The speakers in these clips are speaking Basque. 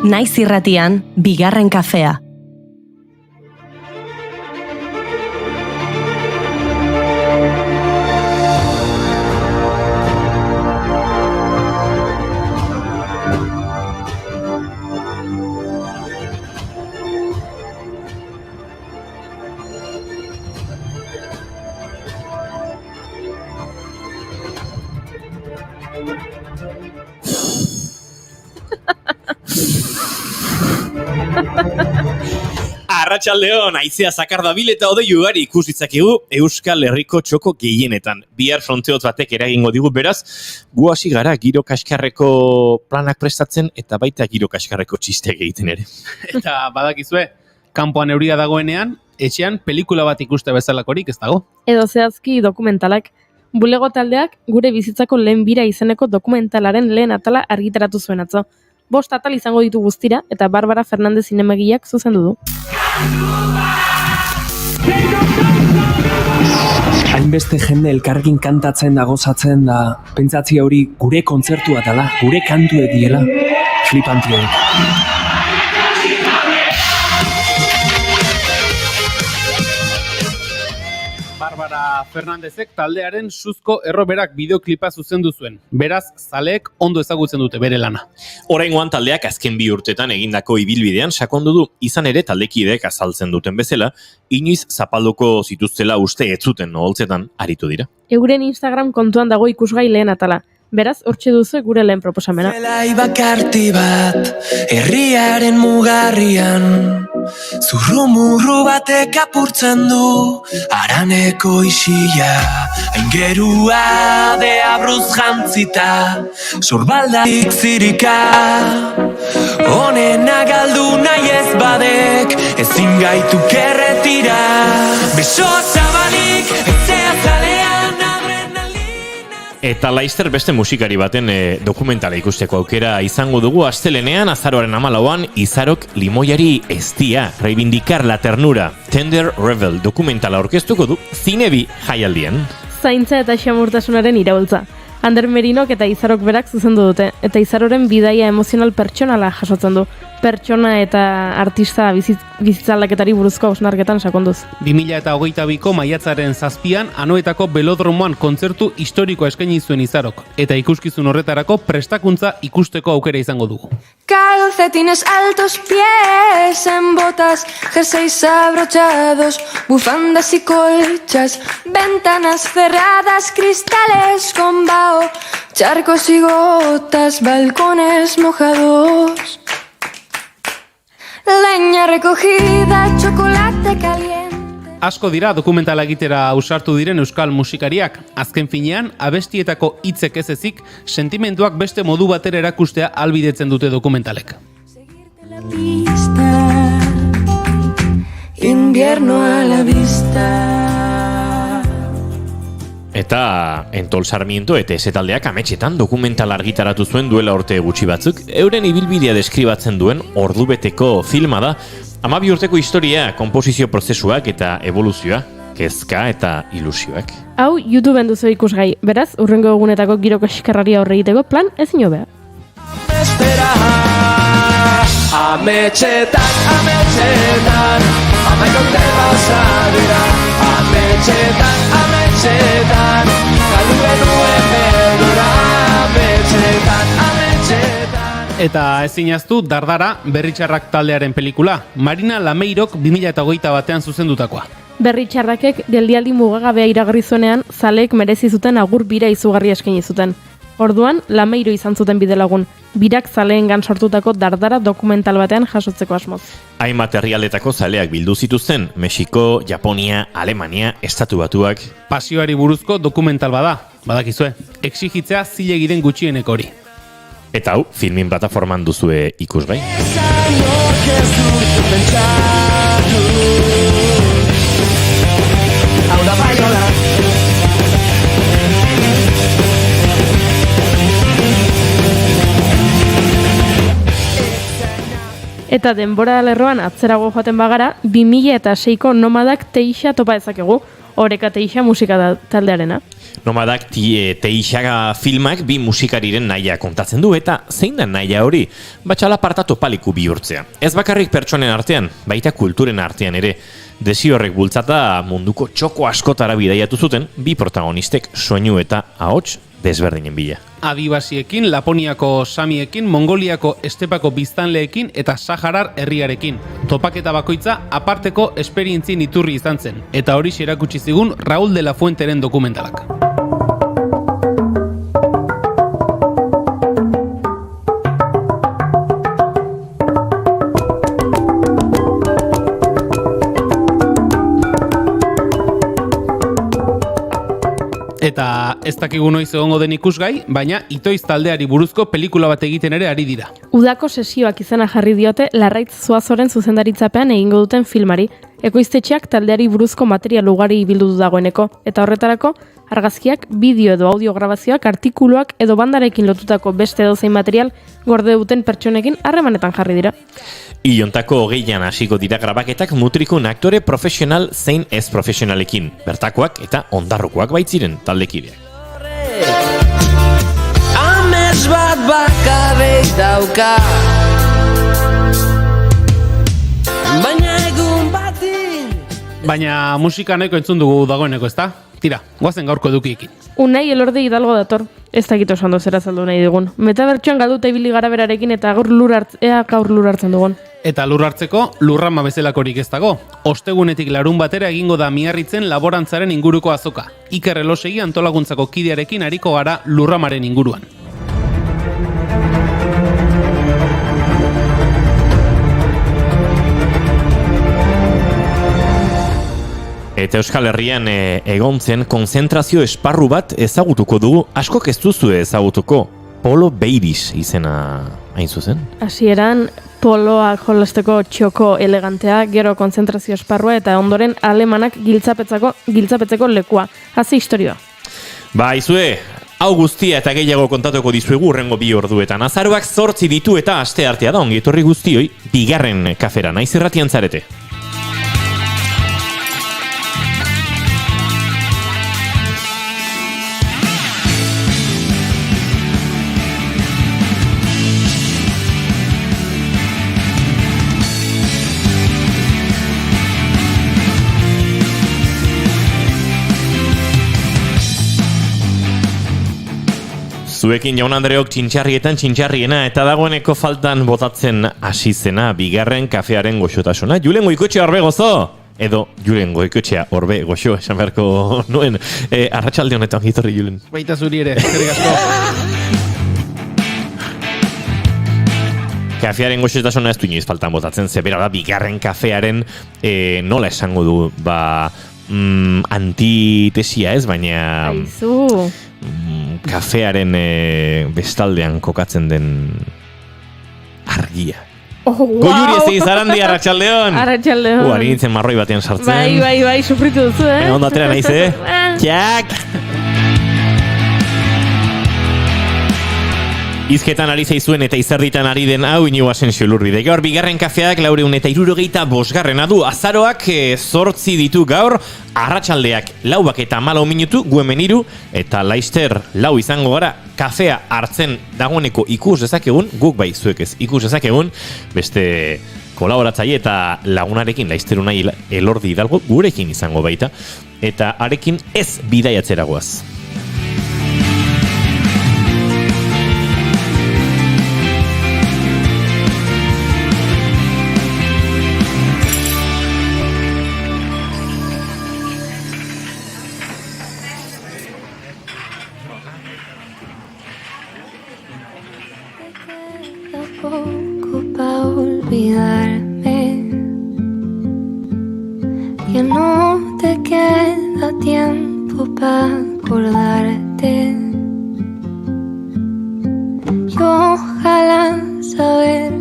Naiz irratian, bigarren kafea. Arratsaldeon, haizea zakar dabil eta hodei ugari ikus ditzakegu Euskal Herriko txoko gehienetan. Bihar fronteotz batek eragingo digu, beraz, gu hasi gara giro kaskarreko planak prestatzen eta baita giro kaskarreko txisteak egiten ere. Eta badakizue, kanpoan euria dagoenean, etxean pelikula bat ikuste bezalakorik ez dago. Edo zehazki dokumentalak. Bulego taldeak gure bizitzako lehen bira izeneko dokumentalaren lehen atala argitaratu zuen atzo. 5 atal izango ditu guztira eta Barbara Fernandez zinemagileak zuzendu du. Hainbeste jende elkarrekin kantatzen da gozatzen da, pentsatzi hori gure kontzertua dela, gure kantuek diela, flipantiek. Barbara Fernandezek taldearen suzko erroberak bideoklipa zuzendu zuen. Beraz, zaleek ondo ezagutzen dute bere lana. Oraingoan taldeak azken 2 urtetan egindako ibilbidean sakondu du, izan ere taldekideek azaltzen duten bezala, inoiz zapalduko zituztela uste ez zuten oholtzetan aritu dira. Euren Instagram kontuan dago ikusgai lehen atala. Beraz, hortxe duzu gure lehen proposamena. Zelai bakarti bat, herriaren mugarrian, zurrumurru batek apurtzen du, haraneko isila, aingerua deabruz jantzita, sorbaldaik zirika, honena galdu nahi ez badek, ezin gaitu kerretira, beso zabalik, ezea zalean, Eta Laister beste musikari baten dokumentala ikusteko aukera izango dugu astelenean, azaroaren 14an, Izarok limoiari eztia, reivindicar la ternura, Tender Rebel dokumentala aurkeztuko du Zinebi jaialdian. Zaintza eta xamurtasunaren iraultza. Ander Merinok eta Izarok berak zuzendu dute, eta Izaroren bidaia emozional pertsonala jasotzen du. Pertsona eta artista bizitzaldaketari buruzko hausnarketan sakonduz. 2022ko maiatzaren 7an Anoetako belodromoan kontzertu historikoa eskaini zuen Izarok, eta ikuskizun horretarako prestakuntza ikusteko aukera izango dugu. Calcetines altos, pies en botas, jerseys abrochados, bufandas y colchas, ventanas cerradas, cristales con vaho, charcos y gotas, balcones mojados. Leña recogida, chocolate caliente. Asko dira dokumentala egitera ausartu diren euskal musikariak. Azken finean, abestietako hitzek ez ezik, sentimenduak beste modu batera erakustea ahalbidetzen dute dokumentalek. Seguirte la pista, invierno a la vista. Eta Entol Sarmiento eta taldeak ametxetan dokumental argitaratu zuen duela urte gutxi batzuk, euren ibilbidea deskribatzen duen ordubeteko filma da, 12 urteko historia, konposizio prozesuak eta evoluzioa, kezka eta ilusioak. Hau YouTubeen duzu ikusgai, beraz, urrengo egunetako giro kaskarrari aurre egiteko plan ezin hobea. Espera, ametxetan, ametxetan, amaikote pasadira, ametxetan, ametxetan, galdu genuen beldura, ametxetan, ametxetan. Eta ezinaztu Dardara Berritxarrak taldearen pelikula, Marina Lameirok 2021 batean zuzendutakoa. Berritxarrakek geldialdi mugagabea iragarri zuenean, zaleek merezi zuten agur bira izugarri eskaini zuten. Orduan, Lameiro izan zuten bidelagun, birak zaleengan sortutako Dardara dokumental batean jasotzeko asmoz. Hainbat herrialdetako zaleak bildu zituzten, Mexiko, Japonia, Alemania, Estatu Batuak. Pasioari buruzko dokumental bada, badakizue, exigitzea zilegi den gutxieneko hori. Eta hau, filmin plataforman duzue ikusgai. Hau da baiola. Eta denbora lerroan atzerago joaten bagara, 2006ko nomadak teixa topa dezakegu. Oreka Teixa musika taldearena. Nomadak Teixaga filmak bi musikariren nahia kontatzen du, eta zein da nahia hori? Batxala parta topaliku bihurtzea. Ez bakarrik pertsonen artean, baita kulturen artean ere. Desio horrek bultzata munduko txoko askotara bidaiatu zuten bi protagonistek soinu eta ahots desberdinen bila. Adibasiekin, Laponiako samiekin, Mongoliako estepako biztanleekin eta Saharar herriarekin. Topaketa bakoitza aparteko esperientzien iturri izan zen, eta hori erakutsi zigun Raúl de la Fuenteren dokumentalak. Eta ez dakigu noiz egongo den ikusgai, baina Itoiz taldeari buruzko pelikula bat egiten ere ari dira. Udako sesioak izena jarri diote Larraitz Zuazoren zuzendaritzapean egingo duten filmari. Ekoiztetxeak taldeari buruzko material ugari bildu du dagoeneko, eta horretarako argazkiak, bideo edo audio grabazioak, artikuluak edo bandarekin lotutako beste edozein material gorde duten pertsonekin harremanetan jarri dira. Iontako 20an hasiko dira grabaketak mutrikun aktore profesional zein ez profesionalekin, bertakoak eta ondarrukoak baitziren taldekideak. Amets bat bakarrik dauka, baina egun batin. Baina musika nahiko entzun dugu dagoeneko, ezta? Tira, goazen gaurko edukiekin. Unai Elorde Hidalgo dator. Ez dakit oso ondo zera saldu nahi dugun. Metabertsuan galduta ibili gara berarekin eta gaur lur hartzen dugun. Eta lur hartzeko lurrama bezalakorik ez dago. Ostegunetik larun batera egingo da Miarritzen laborantzaren inguruko azoka. Iker Elosegi antolaguntzako kidearekin ariko gara lurramaren inguruan. Eta Euskal Herrian egon zen konzentrazio esparru bat ezagutuko dugu, askok ez duzu ezagutuko. Polo Beiris izena hain zuzen. Hasieran poloak jolasteko txoko elegantea, gero konzentrazio esparrua eta ondoren alemanak giltzapetzeko lekua. Hazi historioa. Ba, izue, hau guztia eta gehiago kontatuko dizuegu urrengo 2 orduetan. Azaroak 8 ditu eta aste artea da, ongi etorri guztioi, bigarren kafera, naiz irratian zarete. Zuekin Jaun Andreok txintxarrietan txintxarriena eta dagoeneko faltan botatzen hasi zena bigarren kafearen goxotasuna. Julen Goikotxea orbe gozo! Edo Julen Goikotxea orbe goxo esan beharko nuen. Arratsalde honetan gitorri Julen. Baita zuri ere, eskerrik asko. Kafearen goxotasuna ez du inoiz faltan botatzen, zebera da bigarren kafearen nola esango du, antitesia ez, baina... Aizu... kafearen bestaldean kokatzen den argia. Oh, wow! Goiuri ez egin zarandi, Arratxaldeon! Arratxaldeon! Ari nintzen marroi batean sartzen. Bai, sufritu duzu, Ondo atera naiz, Txak! Izketan ari zaizuen eta izerditan ari den hau Inigo Asensio Lurbide. Gaur bigarren kafeak 465 du. Azaroak 8 ditu gaur, arratsaldeak 4 eta 14 minutu, guemen 3 eta Laister 4 izango gara. Kafea hartzen dagoeneko ikus dezakegun, guk bai zuek ez ikus dezakegun, beste kolaboratzaile eta lagunarekin Laister Unai Elordi Hidalgo gurekin izango baita, eta arekin ez bidaiatzera goaz. Poco pa' olvidarme, que no te queda tiempo pa' acordarte. Y ojalá saber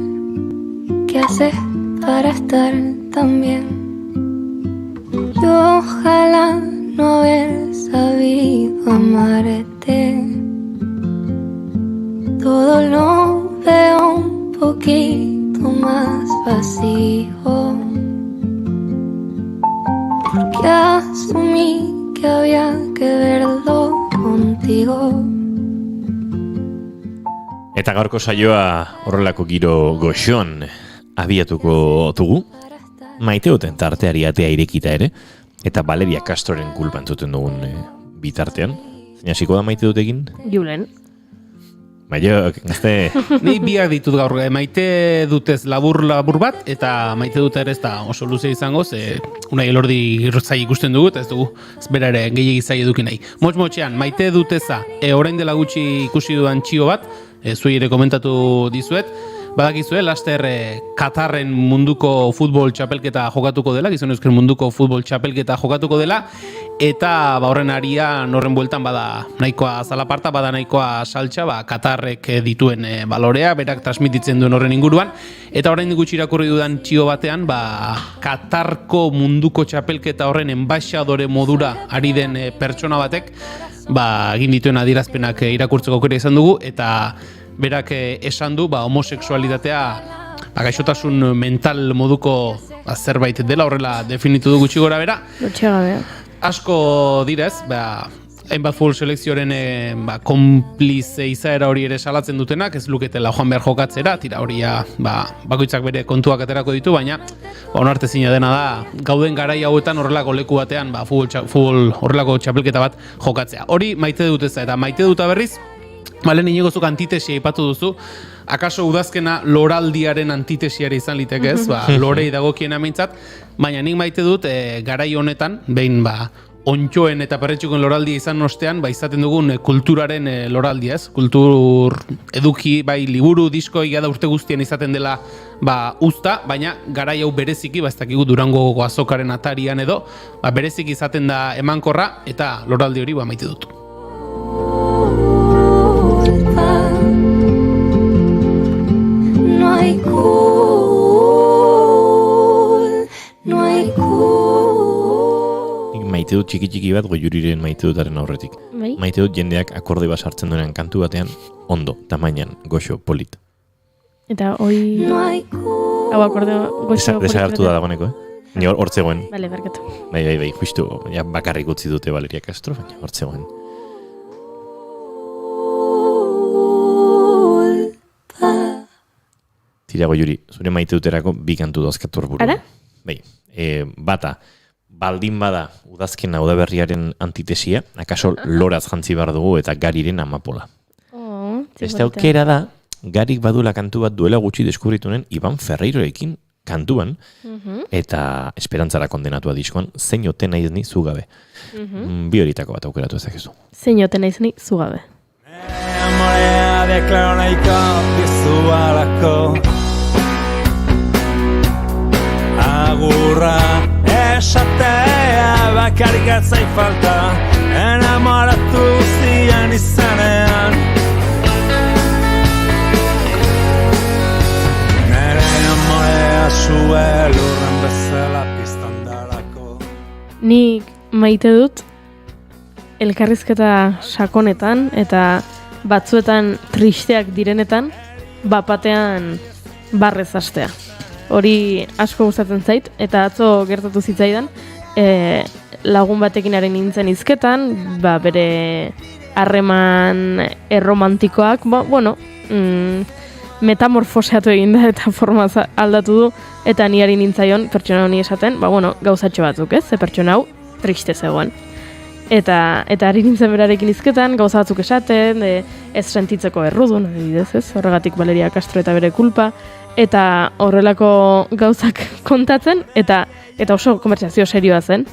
qué haces para estar tan bien. Y ojalá no haber sabido amarte. Todo lo veo un poquito más vacío, porque asume mí que había que verlo contigo. Eta gaurko saioa horrelako giro goxoan abiatuko dugu. Maite duten tarteari atea irekita ere, eta Valeria Castroren kulpa entzuten dugun bitartean. Zein hasiko da maite dutekin? Julen. Baina, gazte... Ni biak ditut gaur, maite dutez labur bat, eta maite dut ere ez da oso luze izango, ze Unai Elordi zai ikusten dugu, eta ez dugu ez bera ere gehiegi zai eduki nahi. Motz-motxean, maite duteza, orain dela gutxi ikusi dudan txio bat, zuei ere komentatu dizuet, badakizue, laster Katarren munduko futbol txapelketa jokatuko dela, gizonezken munduko futbol txapelketa jokatuko dela, eta horren aria horren bueltan bada nahikoa zalaparta, bada nahikoa saltxa, Katarrek dituen balorea, berak transmititzen duen horren inguruan, eta orain gutxi irakurri dudan txio batean, Katarko munduko txapelketa horren enbaixadore modura ari den pertsona batek, egin dituen adierazpenak irakurtzeko aukera izan dugu, eta berak esan du homosexualitatea gaixotasun mental moduko zerbait dela, horrela definitu du gutxi gora bera. Lotxegabea. Asko direz, hainbat futbol selekzioaren konplize izaera hori ere salatzen dutenak, ez luketela joan behar jokatzera, tira hori bakoitzak bere kontuak aterako ditu, baina onartezina dena da, gauden garai hauetan horrelako leku batean futbol horrelako txapelketa bat jokatzea. Hori maite duteza, eta maite duta berriz, Malen inegozuk antitesia ipatu duzu, akaso udazkena loraldiaren antitesiare izan liteke ez, lorei dagokiena meintzat, baina nik maite dut garai honetan, behin ontxoen eta perretxuken loraldia izan ostean, izaten dugun kulturaren loraldia ez, kultur eduki, liburu, disko, da urte guztien izaten dela usta, baina garai hau bereziki, ez dakigu Durangoko azokaren atarian edo, bereziki izaten da emankorra, eta loraldi hori maite dut. Maite dut txiki bat Goiuriren maite dutaren aurretik. Maite dut jendeak akorde bat sartzen duenean kantu batean ondo, tamainan, goxo, polit. Eta hoi... Hau akorde goxo, polit. Desagartu da dagoeneko, Ni hor zegoen. Bale, barkatu. Bai, justu, bakarrik utzi dute Valeria Castro, baina hor zegoen. Tira Goiuri, zure maite duterako bi kantu dauzkatu hor buru. Ara? Bai, bata, baldin bada udazkena udaberriaren antitesia, akaso loraz jantzi behar dugu eta Gariren amapola. Beste aukera da, Garik badula kantu bat duela gutxi deskubritunen Iban Ferreirorekin kantuan, eta esperantzara kondenatua diskoan, zein ote naiz ni zugabe. Bi horitako bat aukeratu ezakezu. Zein ote naiz ni zugabe. Amorea deklaro nahiko dizualako agurra esatea bakarrik atzai falta enamoratu zian izanean nere amorea zue lurren bezala piztan darako. Nik maite dut elkarrizketa sakonetan eta batzuetan tristeak direnetan bapatean barrez hastea. Hori asko gustatzen zait, eta atzo gertatu zitzaidan, lagun batekin ari nintzen hizketan, bere harreman erromantikoak, metamorfoseatu egin da eta forma aldatu du, eta ni ari nintzaion pertsona honi esaten, gauzatxo batzuk ez, ze pertsona hau triste zegoen. Eta ari nintzen berarekin hizketan, gauza batzuk esaten, ez sentitzeko errudun, adibidez ez, horregatik Valeria Castro eta bere kulpa, eta horrelako gauzak kontatzen, eta oso konbertsazio serioa zen.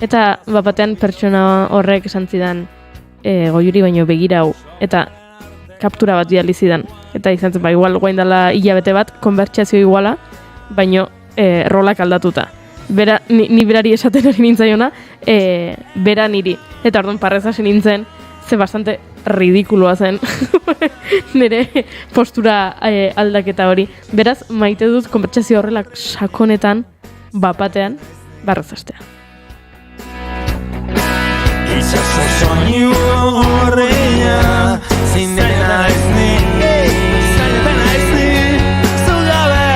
Eta batean pertsona horrek esan zidan Goiuri baino begira hau, eta kaptura bat bidali zidan. Eta izan zen, igual guain dela hilabete bat, konbertsazio iguala, baino rolak aldatuta. Ni berari esaten ari nintzaiona, bera niri. Eta orduan parrez hasi nintzen, ze bastante ridikuloa zen nire postura aldaketa hori. Beraz, maite dut konbertsazio horrelak sakonetan, bapatean, barrez hastea. Itxaso soinu horreia, zindena ez ni, zindena ez ni, zugabe,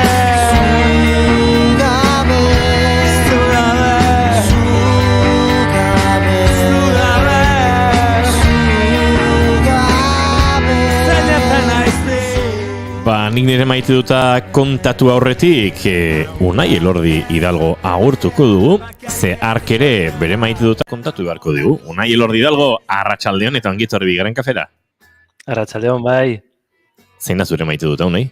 zugabe, zugabe, zugabe. nik nire maite duta kontatu aurretik, Unai Elordi Hidalgo agurtuko dugu, ze ark ere bere maite duta kontatu beharko dugu. Unai Elordi Hidalgo, arratsaldeon eta ongi etorri bigarren kafera. Arratsaldeon, bai. Zein da zure maite duta, Unai?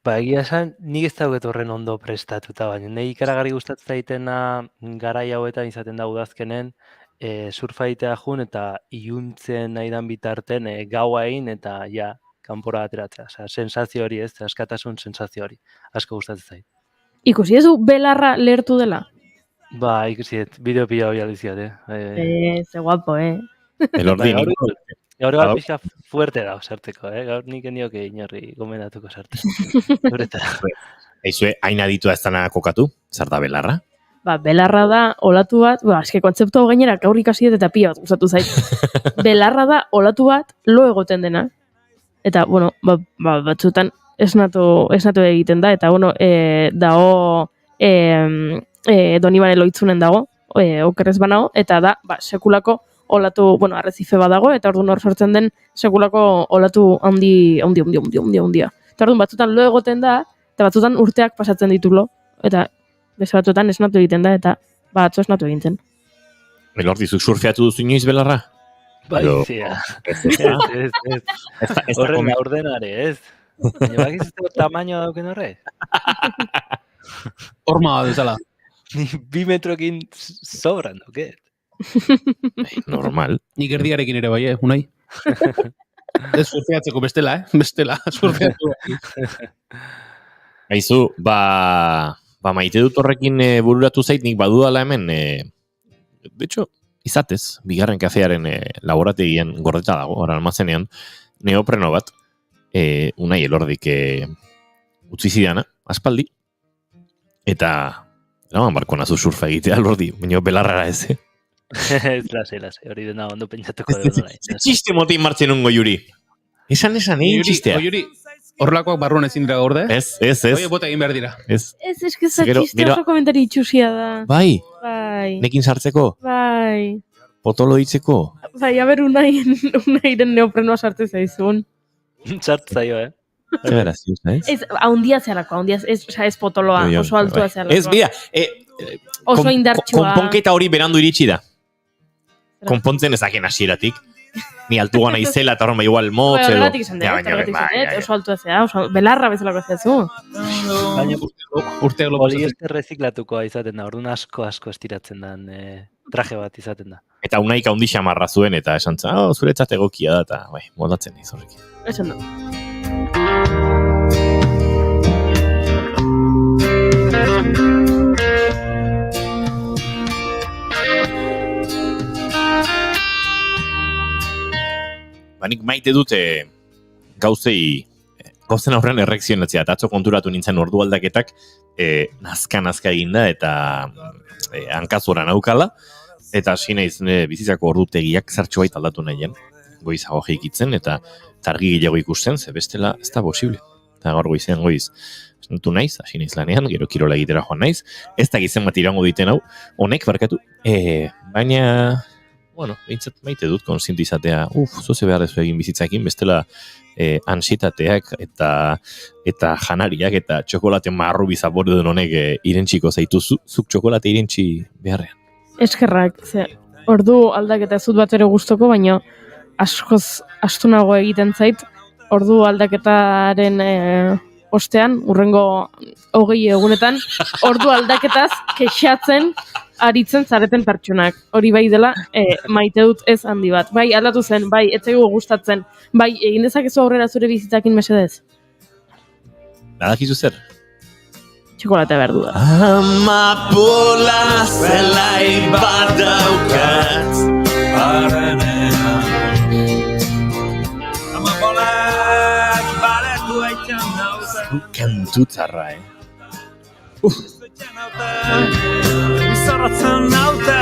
Ba, egia esan, nik ez dauket horren ondo prestatuta, baina nahi ikaragarri gustatzen zaitena garai hauetan izaten da udazkenen, surfa egitea jun eta iluntzen nahi dan bitarten gaua egin eta ja, kanpora ateratzea. Osea, sensazio hori ez, askatasun sensazio hori. Asko gustatzen zait. Ikusi ez du belarra lehertu dela? Ba, ikusi ez, bideo pila hori aldiziat, Ze guapo, Elordi, Bai, Gaur Hau. pixka fuerte da sarteko, gaur nik enioke inorri gomendatuko sartu. Guretara. Eizue, hain aditua ez dana kokatu, zer da belarra? Ba, belarra da olatu bat, eske kontzeptu hau gainera gaur ikasi dut eta pila bat gustatu zait. Belarra da olatu bat lo egoten dena. Eta, bueno, batzutan esnatu egiten da, eta, bueno, dago Donibane Loitzunen dago, okerrez banago, eta da, sekulako olatu, bueno, arrezife badago, eta orduan hor sortzen den sekulako olatu handia. Eta orduan batzutan lo egoten da, eta batzutan urteak pasatzen ditu lo, eta beste batzutan esnatu egiten da, eta batzu esnatu egiten. Elordi, zuk surfeatu duzu inoiz belarra? Bai, Edo- zia. Ez da Horren komen- ordenare, ez? Baina bakiz ez tamaino dauken horre? Horma bat bezala. Ni 2 metrokin sobran dauket. normal. Nik erdiarekin ere bai, Unai? Ez surfeatzeko bestela, bestela, surfeatu. Aizu, maite dut horrekin bururatu zait, nik badudala hemen, de hecho, izatez, bigarren kafearen laborategien gordeta dago, hor almazenean, neopreno bat, Unai Elordik utzi zidana, aspaldi, eta eraman barko nazu surfa egitea, Elordi, baina belarrara ez, Ez lase, hori dena ondo pentsatuko dugu nahi. Txiste motin martzen ungo Juri. Esan, egin txistea. Oiuri, horrelakoak barruan ezin dira gorde, Ez. Oie, bota egin behar dira. Ez. Ez, eske za Gero- txiste oso komentari itxusia da. Bai, Bai, nekin sartzeko, bai. potolo ditzeko. Bai, aber unairen neoprenoa sartu zaizun. Sartu zaio, Ze berazioa, ez? Ez, haundia zealako, ez potoloa, Jo, oso altua bai. zealako. Ez, bida, Oso indartsua. konponketa hori berandu iritsi da. Konpontzen ezaken hasieratik. Ni altua naizela eta horren igual motz edo. Horregatik izan dut, oso altua zea, oso belarra bezalako zeazu. Baina Urteak lopo poliester reziklatukoa izaten da, orduan asko estiratzen den traje bat izaten da. Eta unaik haundi xamarra zuen eta esan zen, zuretzat egokia da, eta bai, moldatzen naiz horrekin. Esan dut. Nik maite dute gauzen aurrean errekzionatzea, eta atzo konturatu nintzen ordu aldaketak nazka eginda eta hankazora naukala, eta hasi naiz bizitzako ordutegiak zertxo bait aldatu nahien, goizago jeikitzen, eta argi gehiago ikusten, ze bestela ez da posible. Eta gaur goizean goiz esnatu naiz, hasi naiz lanean, gero kirola egitera joan naiz, ez da gizen bat irango diten hau, honek barkatu, baina... Bueno, behintzat maite dut konsiente izatea, zoze behar dezu egin bizitzakin, bestela ansietateak eta janariak eta txokolate marru bizaborde den honek irentsiko zaituzu, zuk txokolate irentsi beharrean. Eskerrak, ze, ordu aldaketa ez dut bat ere gustoko, baina askoz astunago egiten zait, ordu aldaketaren ostean, urrengo 20 egunetan, ordu aldaketaz kexatzen aritzen zareten pertsonak. Hori bai dela, maite dut ez handi bat. Bai, aldatu zen, bai, etzaigu gustatzen. Bai, egin dezakezu aurrera zure bizitzakin mesedez. Badakizu zer? Txokolate behar du da. Amapola zelai bat daukat Amapolak baletu aitan nauta Kantutzarra, Izorratzen nauta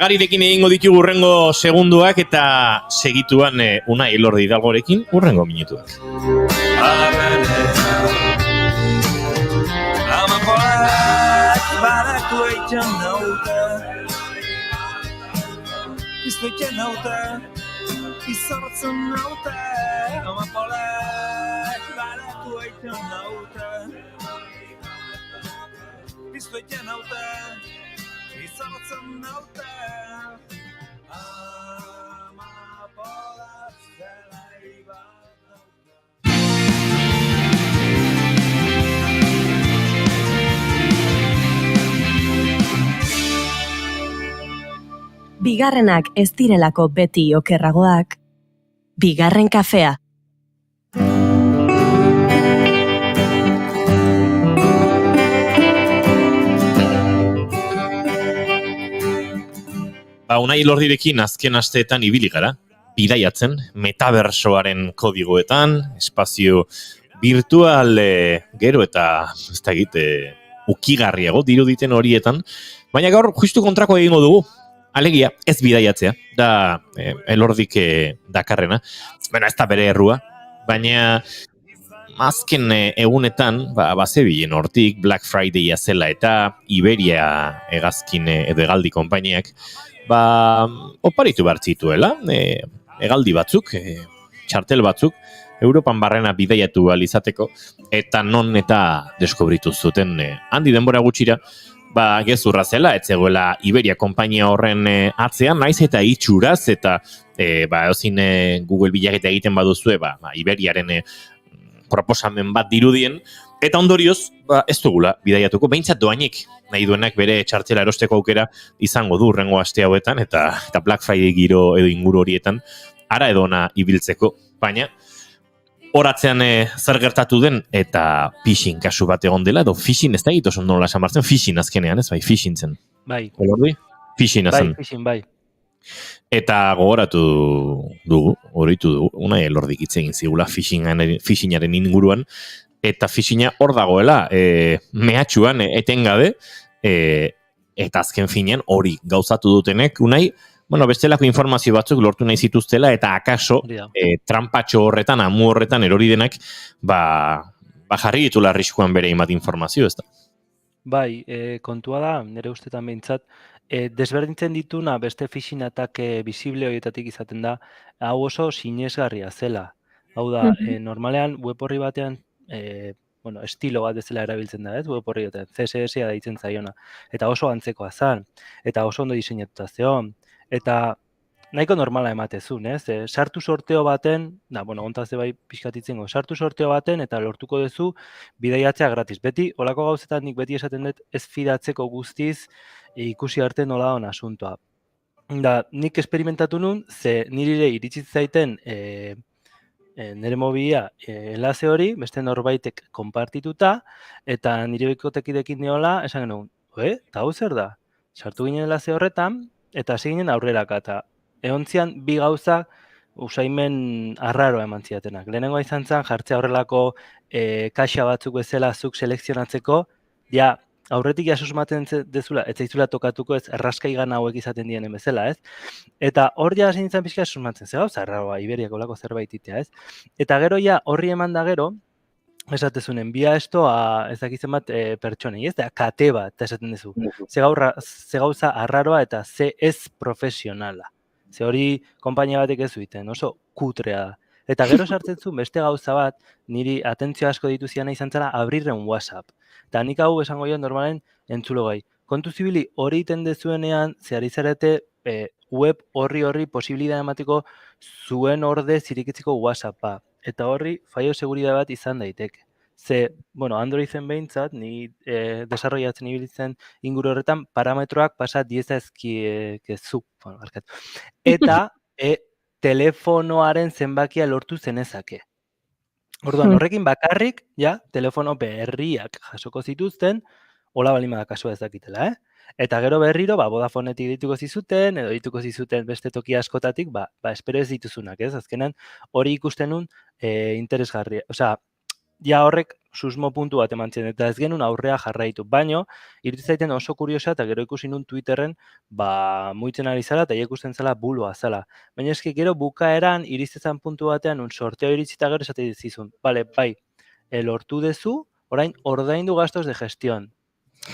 Garirekin egingo ditugu urrengo segunduak eta segituan Unai Elordi Hidalgorekin urrengo minutuak. Amapolak baletu aitan nauta Izorratzen nauta Izorratzen nauta Amapolak baletu aitan Piztoitzen naute, izartzen naute, amapodaz zelai bat naute. Bigarrenak ez direlako beti okerragoak. Bigarren kafea. Unai Elordirekin azken asteetan ibili gara, bidaiatzen, metabersoaren kodigoetan, espazio virtual gero eta ez da egite ukigarriago diruditen horietan, baina gaur justu kontrako egingo dugu. Alegia, ez bidaiatzea, da Elordik dakarrena. Ez da bere errua, baina azken egunetan, bazebilen hortik, Black Friday zela eta Iberia hegazkin edo hegaldi konpainiak, oparitu behar zituela, hegaldi batzuk, txartel batzuk, Europan barrena bidaiatu izateko, eta non eta deskobritu zuten handi denbora gutxira, gezurra zela, ez zegoela Iberia konpainia horren atzean, naiz eta itxuraz, eta ezin Google bilaketa egiten baduzue, Iberiaren proposamen bat dirudien, eta ondorioz, ez dugula bidaiatuko, behintzat doainik nahi duenak bere txartela erosteko aukera izango du urrengo aste hauetan, eta Black Friday giro edo inguru horietan, ara edo ona ibiltzeko, baina horatzean zer gertatu den, eta phishing kasu bat egon dela, edo phishing ez da egit oso nola esan bartzen, phishing azkenean, ez bai, phishing zen. Bai. Elordi? Phishing azan. Bai, phishing, bai. Eta gogoratu dugu, horitu dugu, Unai Elordik hitz egin zigula phishingaren inguruan, eta phishinga hor dagoela, mehatxuan etengabe, eta azken finean hori gauzatu dutenek, Unai, bestelako informazio batzuk lortu nahi zituztela, eta akaso trampatxo horretan, amu horretan erori denak, jarri ditula arriskuan bere imat informazio, ez da? Bai, kontua da, nire ustetan behintzat, desberdintzen dituna beste phishing atake visible horietatik izaten da, hau oso sinesgarria zela. Hau da, normalean web horri batean, estilo bat bezala erabiltzen da, ez? Web horri batean, CSS-a deitzen zaiona. Eta oso antzekoa zan, eta oso ondo diseinatuta zeon, eta nahiko normala ematezun, ez? Sartu sorteo baten, ontaz bai pixkatitzen sartu sorteo baten, eta lortuko duzu bidaiatzea gratis. Beti, olako gauzetan nik beti esaten dut ez fidatzeko guztiz ikusi arte nola hon asuntoa. Nik esperimentatu nun, ze nire iritsi zaiten nire mobila enlaze hori, beste norbaitek konpartituta, eta nire bikotekidekin neola, esan genuen, eta hau zer da? Sartu ginen enlaze horretan, eta hasi ginen aurreraka, eta egontzian bi gauza usaimen arraroa eman ziatenak. Lehenengoa izan zen, jartzea horrelako kaxa batzuk bezala zuk selekzionatzeko, aurretik susmaten dezula, ez zaizula tokatuko ez erraskaigan hauek izaten dienen bezala, ez? Eta hor hasi nintzen pixka susmatzen, ze gauza arraroa, Iberiako lako zerbait itea, ez? Eta gero horri eman da gero, esatezunen, enbia esto ez dakitzen bat pertsonei, ez da, kate bat, esaten dezu. Ze gauza arraroa eta ze ez profesionala. Ze hori konpainia batek ez zuiten, oso kutrea da. Eta gero sartzen zu beste gauza bat, niri atentzio asko dituziana izan zela abrirren WhatsApp. Eta nik hau esango joan normalen entzulo gai. Kontu zibili hori iten dezuenean, zehari zarete web horri posibilidad emateko zuen orde zirikitziko WhatsAppa. Eta horri fallo seguridad bat izan daiteke. Ze, Androiden behintzat, ni desarrollatzen ibilitzen inguru horretan, parametroak pasa 10 ezkiezu. Eta telefonoaren zenbakia lortu zenezake. Orduan, horrekin bakarrik, telefono berriak jasoko zituzten, hola balima da kasua ez dakitela, Eta gero berriro, Vodafonetik dituko zizuten, edo dituko zizuten beste toki askotatik, espero ez dituzunak, ez? Azkenan, hori ikusten nun interesgarria. Osea, horrek susmo puntu bat eman zen, eta ez genuen aurrea jarraitu. Baino, iruditzen zaiten oso kuriosa, eta gero ikusi nun Twitterren, muitzen ari zala, eta ikusten zela buloa zala. Baina eski gero bukaeran, iristezan puntu batean, un sorteo iritzita gero esate dizizun. Bai, lortu dezu, orain ordaindu gastos de gestión.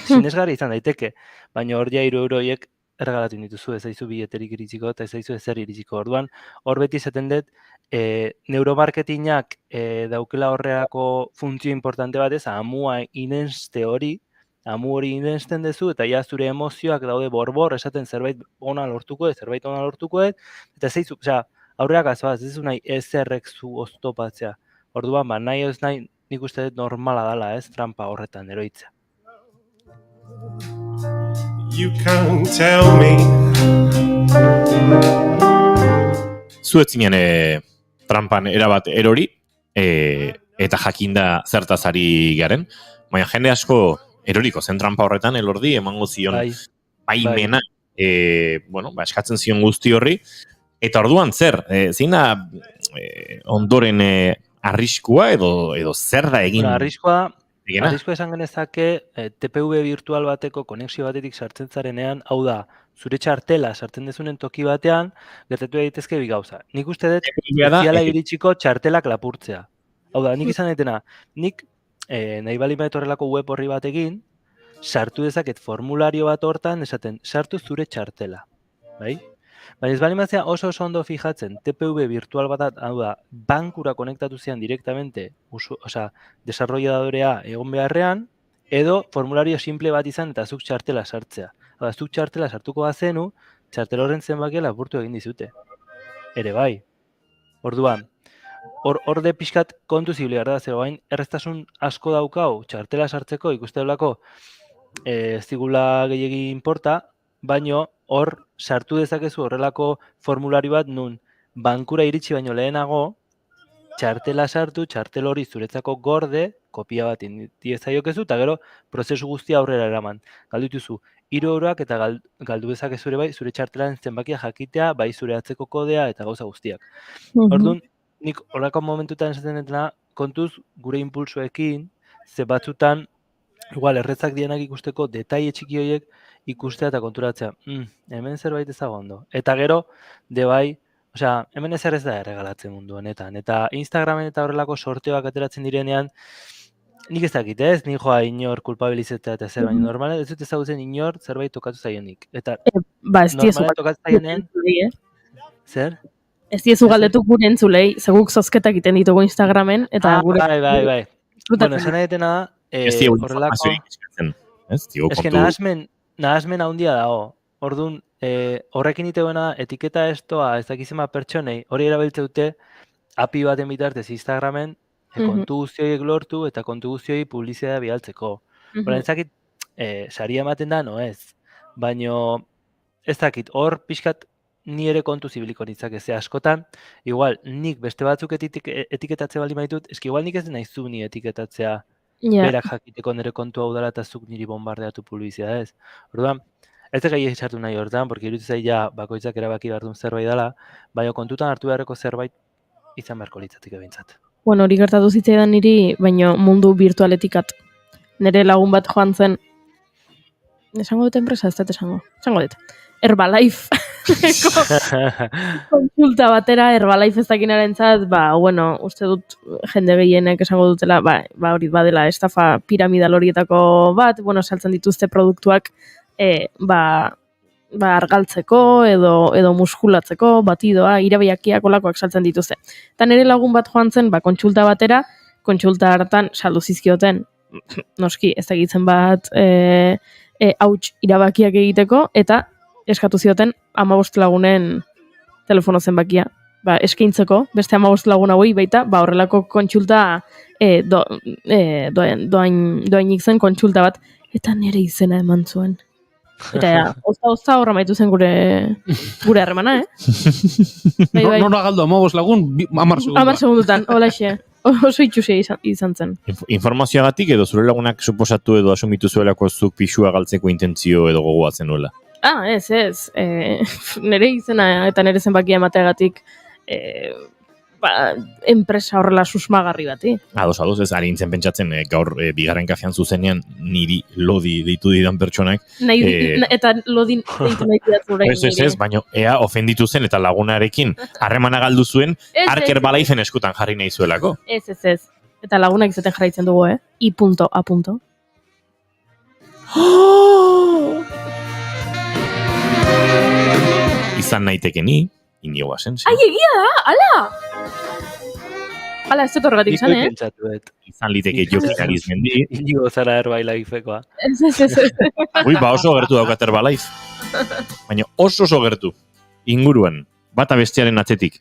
Sinesgarri izan daiteke, baina hor €3 erregalatu dituzu, ez zaizu bileterik iritsiko, eta ez zaizu ezer iritsiko. Orduan, hor beti izaten dut, neuromarketingak daukela horrelako funtzio importante bat ez, amua inenste hori, amu hori inensten dezu, eta ja zure emozioak daude borbor, esaten zerbait ona lortuko ez, zerbait ona lortuko ez, eta zeizu, aurrera gazoaz, ez nahi ezerrek zu oztopatzea. Orduan, nahi ez nahi, nik uste dut normala dela, ez, trampa horretan eroitza. You can't tell me. Zuetzinen trampan erabat erori, eta jakinda zertaz ari garen, baina jende asko eroriko zen trampa horretan, elordi, emango zion baimena, eskatzen zion guzti horri, eta orduan zer, zein da ondoren arriskua edo zer da egin? Arriskua esan genezake TPV virtual bateko konexio batetik sartzen zarenean, hau da, zure txartela sartzen dezunen toki batean, gertatu daitezke bi gauza. Nik uste dut, ziala iritsiko txartelak lapurtzea. Hau da, nik izan daitena, nik nahi bali baita horrelako web horri batekin, sartu dezaket formulario bat hortan, esaten, sartu zure txartela. Bai? Baina ez bali mazia oso ondo fijatzen, TPV virtual bat, hau da, bankura konektatu zian direktamente, desarrolladorea egon beharrean, edo formulario simple bat izan eta zuk txartela sartzea. Hau da, zuk txartela sartuko bazenu, txartela horren zenbakia lapurtu egin dizute. Ere bai. Orduan, hor de pixkat kontu zibile gara, zer bain erreztasun asko daukau txartela sartzeko ikustebelako ez digula gehiegi inporta, baino hor sartu dezakezu horrelako formulario bat nun bankura iritsi baino lehenago txartela sartu, txartel hori zuretzako gorde, kopia bat indiezaiokezu, eta gero prozesu guztia aurrera eraman. Galdu dituzu 3 euroak eta galdu dezakezu bai zure txartelaren zenbakia jakitea, bai zure atzeko kodea eta gauza guztiak. Orduan, nik horrako momentutan esaten dutena, kontuz gure impulsoekin, ze batzutan, igual, erretzak dienak ikusteko detaile txiki horiek ikustea eta konturatzea. Hemen zerbait ez dago ondo. Eta gero, bai, hemen ezer ez da erregalatzen mundu honetan. Eta Instagramen eta horrelako sorteoak ateratzen direnean, nik ez dakit ez, nik joa inor kulpabilizetea eta zer, baina normalen ez dut ezagutzen inor zerbait tokatu zaionik. Eta normalen tokatu zaionean, zer? Ez diezu galdetu gure entzulei, zeguk zozketak iten ditugu Instagramen, eta gure... Bai. Bueno, esan edetena da, horrelako... Ez que nahazmen handia dago. Orduan, horrekin iteguena etiketa estoa ez dakizema pertsonei, hori erabiltze dute API baten bitartez Instagramen, kontu guztioiek lortu eta kontu guztioi publizitatea bialtzeko. Hora, ez dakit, saria ematen da, no ez. Baina, ez dakit, hor pixkat ni ere kontu zibiliko nitzak ez askotan, igual, nik beste batzuk etiketatzea baldin baitut, eski igual nik ez nahi zu ni etiketatzea berak jakiteko nire kontu hau dela eta zuk niri bombardeatu publizitatea ez. Orduan, ez da gehiago esartu nahi hortan, porque iruditu zaila bakoitzak erabaki behar duen zerbait dela, baina kontutan hartu beharreko zerbait izan beharko litzatik ebintzat. Bueno, hori gertatu zitzaidan niri, baina mundu virtualetikat. Nire lagun bat joan zen, esango dut enpresa, ez dut esango dut. Herbalife konsulta batera, Herbalife ez dakinaren zat, uste dut jende gehienek esango dutela, hori badela estafa piramidal horietako bat, saltzen dituzte produktuak argaltzeko edo muskulatzeko, batidoa, irabiakiak olakoak saltzen dituzte. Eta nire lagun bat joan zen, kontsulta batera, kontsulta hartan saldu zizkioten, noski, ez dakitzen bat hauts irabakiak egiteko, eta eskatu zioten 15 lagunen telefono zenbakia. Eskaintzeko, beste 15 lagun hauei baita, horrelako kontsulta doainik zen kontsulta bat, eta nire izena eman zuen. Eta ozta horra maitu zen gure harremana, Nora galdu, 15 lagun, 10 segundutan, holaxe. Oso itxusia izan zen. Informazioagatik edo zure lagunak suposatu edo asumitu zuelako zuk pixua galtzeko intentzio edo gogoatzen nuela? Ez. Nire izena eta nire zenbakia emateagatik enpresa horrela susmagarri bati. Ados, ez ari nintzen pentsatzen gaur bigarren kafean zuzenean niri lodi deitu didan pertsonak. Eta lodi deitu nahi didatzure. Ez, baina ea ofenditu zen eta lagunarekin harremana galdu zuen hark Herbalifeen eskutan jarri nahi zuelako. Ez. Eta lagunak izaten jarraitzen dugu, I.A. Izan naiteke ni, Inigo zen. Ai, egia da, ala! Ala, ez dut horregatik izan, Izan liteke Jokin Arizmendi. Inigo zara Herbalife-ekoa. Ez. Ui, oso gertu daukat Herbalife. Baina oso gertu. Inguruan, bata bestearen atzetik.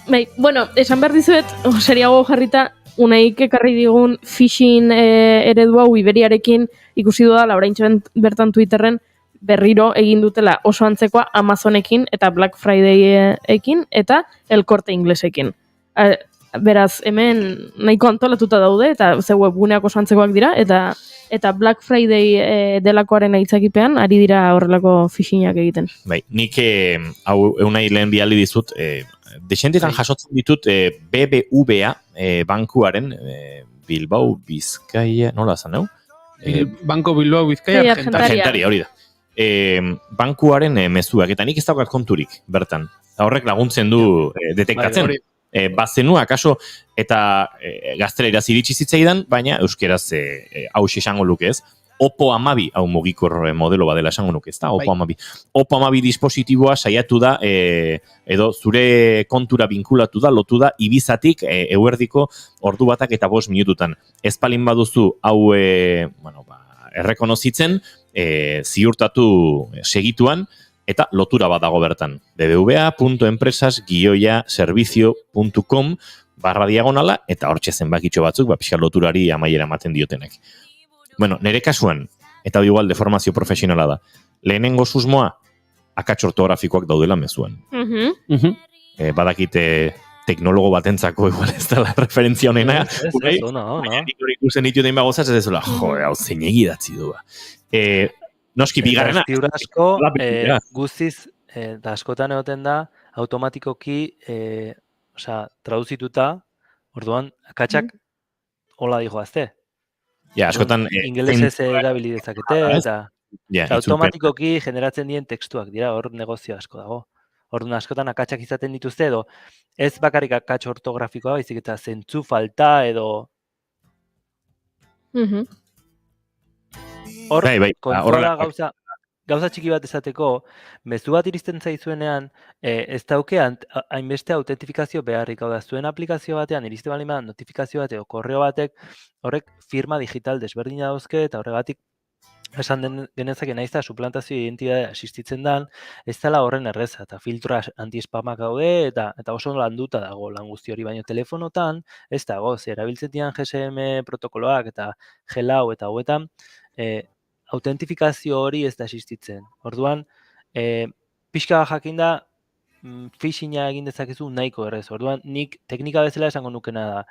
Bai, bueno, esan behar dizuet, seriago jarrita, unaik ekarri digun phishing eredu hau Iberiarekin ikusi da, oraintxe bertan Twitterren berriro egin dutela oso antzekoa Amazonekin eta Black Fridayekin eta El Corte Inglesekin. Beraz, hemen nahiko antolatuta daude eta ze webguneak oso antzekoak dira eta Black Friday delakoaren aitzakipean ari dira horrelako phishingak egiten. Bai, nik hau eunai lehen bialdi dizut, desentetan jasotzen ditut BBVA bankuaren Bilbao Bizkaia, nola zan, Banko Bilbao Bizkaia Argentaria, hori da. Bankuaren mezuak, eta nik ez daukat konturik, bertan. Horrek laguntzen du detektatzen. Bazenua, akaso, eta gazteleraz iritsi zitzaidan, baina euskeraz haus esango luke ez. Oppo 12, hau mugikor modelo badela esango nuke, ez da? Oppo 12. Oppo 12 dispositiboa saiatu da, edo zure kontura binkulatu da, lotu da, Ibizatik eguerdiko ordu batak eta 5 minututan. Ez palin baduzu hau errekonozitzen, ziurtatu segituan, eta lotura bat dago bertan. bbva.empresas-servicio.com/diagonala, eta hortxe zenbakitxo batzuk, pixka loturari amaiera ematen diotenek. Bueno, nire kasuan, eta igual deformazio profesionala da, lehenengo susmoa, akats ortografikoak daudela mezuan. Badakite teknologo batentzako igual ez da la referentzia honena. Nik hori ikusten ditu den bagozaz, ez dezula, hau zein egidatzi du. Noski bigarrena. Asko, guztiz, da askotan egoten da, automatikoki, traduzituta, orduan, akatsak hola dijoazte. Ja, askotan... Ingelesez erabili dezakete, eta automatikoki generatzen dien tekstuak dira, hor negozio asko dago. Orduan, askotan akatsak izaten dituzte, edo ez bakarrik akats ortografikoa, baizik eta zentzu falta, edo... Hor, kontrola gauza txiki bat esateko, mezu bat iristen zaizuenean, ez dauke hainbeste autentifikazio beharrik, hau da, zuen aplikazio batean, iriste bali bat, notifikazio bat, edo korreo batek, horrek firma digital desberdina dauzke, eta horregatik, esan genezake naiz da, suplantazio identitatea existitzen dan, ez dela horren erreza, eta filtroa anti-spamak daude, eta oso landuta dago lan guzti hori, baino telefonotan, ez dago, erabiltzen dian GSM protokoloak, eta GELAU, eta hauetan, autentifikazio hori ez da existitzen. Orduan, pixka jakinda, phishinga egin dezakezu nahiko errez. Orduan, nik teknika bezala esango nukena da.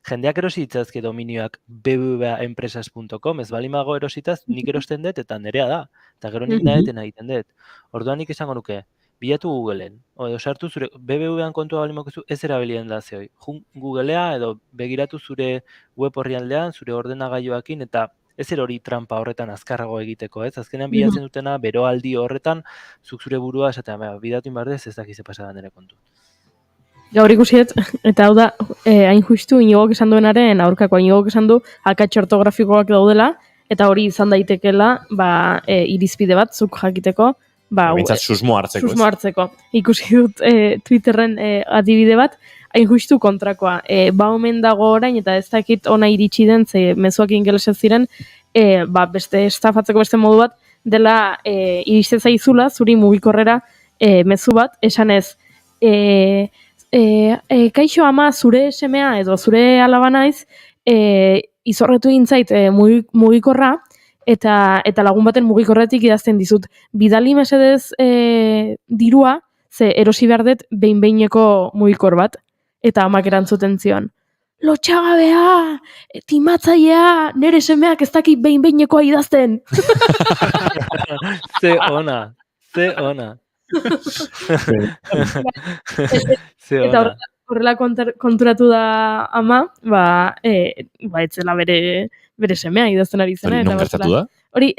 Jendeak erosi ditzazke dominioak bbvaempresas.com, ez balimago erositaz, nik erosten dut eta nerea da. Eta gero nik nahetena egiten dut. Orduan, nik esango nuke, bilatu Googleen. Edo sartu zure BBVan kontua balimokezu ez erabilien da zehoi. Jun Googlea edo begiratu zure web orrialdean, zure ordenagailuakin eta ez hori trampa horretan azkarrago egiteko, ez? Azkenean bilatzen dutena, beroaldi horretan, zuk zure burua esatea, bidatu inbardez ez dakize pasadan ere kontu. Gaur ikusiet, eta hau da, hain justu Inigok esan duenaren aurkako, Inigok esan du akats ortografikoak daudela, eta hori izan daitekela, irizpide bat, zuk jakiteko, bintzat susmo hartzeko. Ikusi dut Twitterren adibide bat, hain justu kontrakoa. Omen dago orain, eta ez dakit ona iritsi den, ze mezuak ingelesez ziren, beste estafatzeko beste modu bat, dela iristen zaizula, zuri mugikorrera mezu bat, esanez, kaixo ama zure semea edo zure alaba naiz, izorretu gintzait mugikorra, eta lagun baten mugikorretik idazten dizut. Bidali mesedez dirua, ze erosi behar dut behin-behineko mugikor bat. Eta amak erantzuten zion. Lotxagabea, timatzailea, nere semeak ez dakit behin-behinekoa idazten. Ze ona. Eta horrela konturatu da ama, etzela bere semea idazten ari zena. Hori non gertatu da? Hori,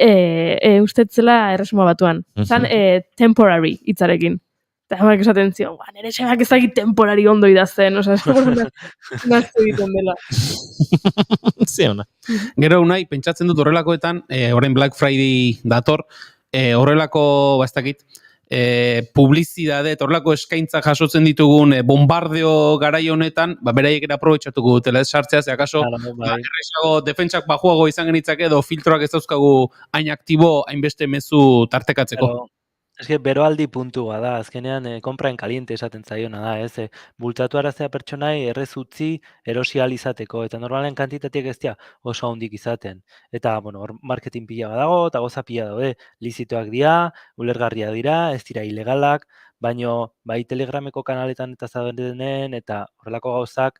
ustetzela erresuma batuan. Zan, temporary hitzarekin. Eta hamak esaten zion, nire semeak ez dakit temporari ondo idazten, naztu egiten dela. Ze ona. Gero unai, pentsatzen dut horrelakoetan, orain Black Friday dator, horrelako, ez dakit, publizidade, eta horrelako eskaintza jasotzen ditugun bombardeo garai honetan, beraiek ere aprobetxatuko dutela, ez sartzea, ze akaso erresago defentsak bajuago izan genitzake, edo filtroak ez dauzkagu hain aktibo, hainbeste mezu tartekatzeko. Ez que beroaldi puntua da, azkenean konpraen kaliente esaten zaiona da, ez? Bultzatu araztea pertsonai errez utzi erosi ahal izateko, eta normalen kantitateak ez dira oso handik izaten. Eta, bueno, hor marketing pila badago, eta goza pila daude, lizitoak dira, ulergarria dira, ez dira ilegalak, baino bai Telegrameko kanaletan eta zaudenen, eta horrelako gauzak,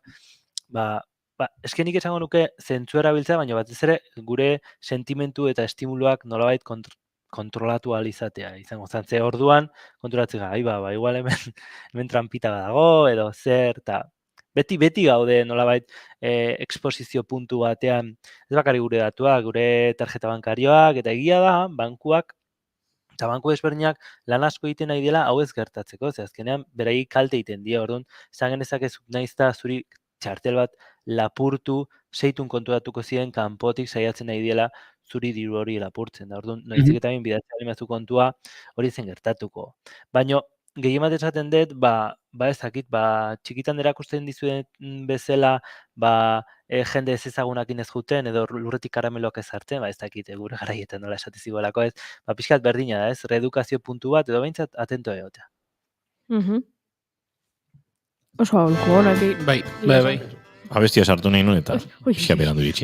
eskenik esango nuke zentzu erabiltzea, baina batez ere gure sentimentu eta estimuluak nolabait kontrolatu ahal izatea. Izango zantze orduan, kontrolatzen igual hemen trampita dago, edo zer, eta beti gaude nolabait eksposizio puntu batean, ez bakari gure datuak, gure tarjeta bankarioak, eta egia da, bankuak, eta banku desberdinak lan asko egiten nahi dela hau ez gertatzeko, ze azkenean beraiei kalte egiten die, orduan, esan genezakezuk naizta zuri txartel bat lapurtu, seitun konturatuko ziren kanpotik saiatzen nahi dela zuri diru hori lapurtzen. Da, orduan, noizik eta bidatzen alimazu kontua hori zen gertatuko. Baina, gehien bat esaten dut, ez dakit, txikitan erakusten dizuen bezala, jende ez ezagunakin ez juten, edo lurretik karameloak ez hartzen, ez dakit, gure garaietan nola esatizigolako ez, pixkat berdina da, ez, reedukazio puntu bat, edo behintzat atento egotea. Oso aholko, honaki. Bai. Abestia sartu nahi nuen, eta pixka berandu ditxi.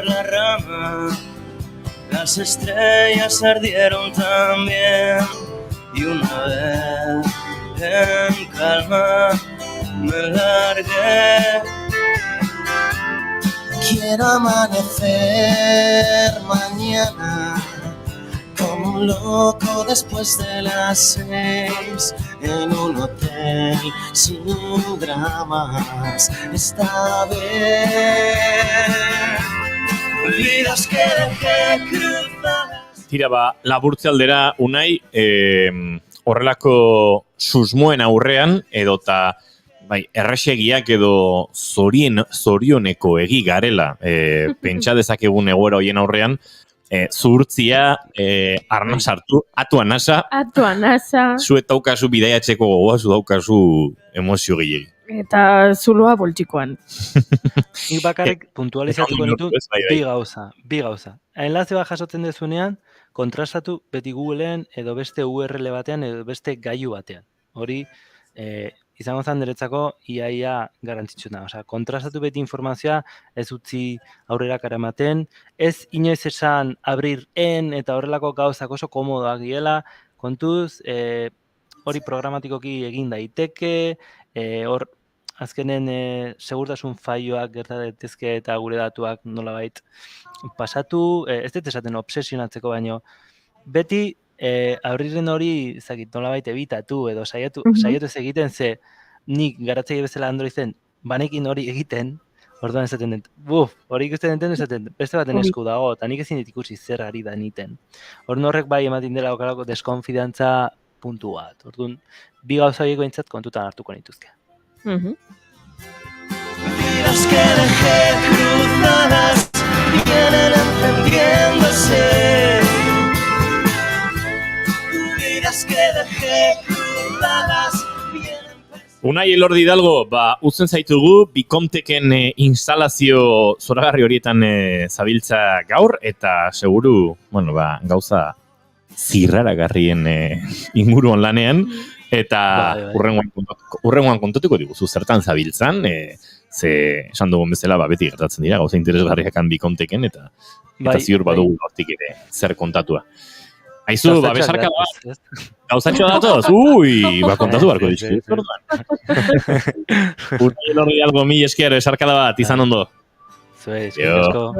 La rama, las estrellas ardieron también y una vez en calma me largué. Quiero amanecer mañana como un loco después de las 6 en un hotel sin dramas. Está bien. Vidas que dejé cruzadas. Tira, laburtze aldera, Unai, horrelako susmoen aurrean, edota erresegiak edo zorioneko egi garela pentsa dezakegun egoera hoien aurrean, zuhurtzia, arnaz hartu, atu anasa, zuet daukazu bidaiatzeko gogoa, zu daukazu emozio gehiagi. Eta zuloa boltsikoan. Nik bakarrik puntualizatuko ditu bi gauza. Enlaze bat jasotzen dezunean, kontrastatu beti Googleen edo beste URL batean edo beste gailu batean. Hori, izango zen deretzako iaia garantzitsuna. Osea, kontrastatu beti informazioa ez utzi aurrera karamaten, ez inoiz esan abrir en eta horrelako gauzak oso komodoak diela, kontuz, hori programatikoki egin daiteke, hor azkenen segurtasun faioak gerta daitezke eta gure datuak nolabait pasatu, ez dut esaten obsesionatzeko baino, beti aurriren hori nolabait ebitatu edo saiatu ez egiten, ze nik garatzaile bezala Androiden banekin hori egiten, orduan esaten dut, hori ikusten duten esaten, beste baten esku dago, eta nik ezin dit ikusi zer ari da niten. Orduan horrek bai ematen dela okalako deskonfidantza puntu bat. Orduan, bi gauza horiek behintzat kontutan hartuko nituzke. Vidas que dejé cruzadas vienen encendiéndose. Vidas que dejé cruzadas vienen... Unai Elordi Hidalgo, utzen zaitugu, Bikomteken instalazio zoragarri horietan zabiltza gaur, eta seguru, gauza zirraragarrien inguruan lanean, eta urrengoan kontatuko diguzu zertan zabiltzan, ze esan dugun bezala beti gertatzen dira, gauza interesgarriak Bikomteken, eta ziur badugu hortik ere zer kontatua. Aizu, besarka gauzatxoa datoz? Kontatu barko dizki. Unai Elordi Hidalgo, mil esker, besarkada bat, izan ondo. Zuei, eskerrezko.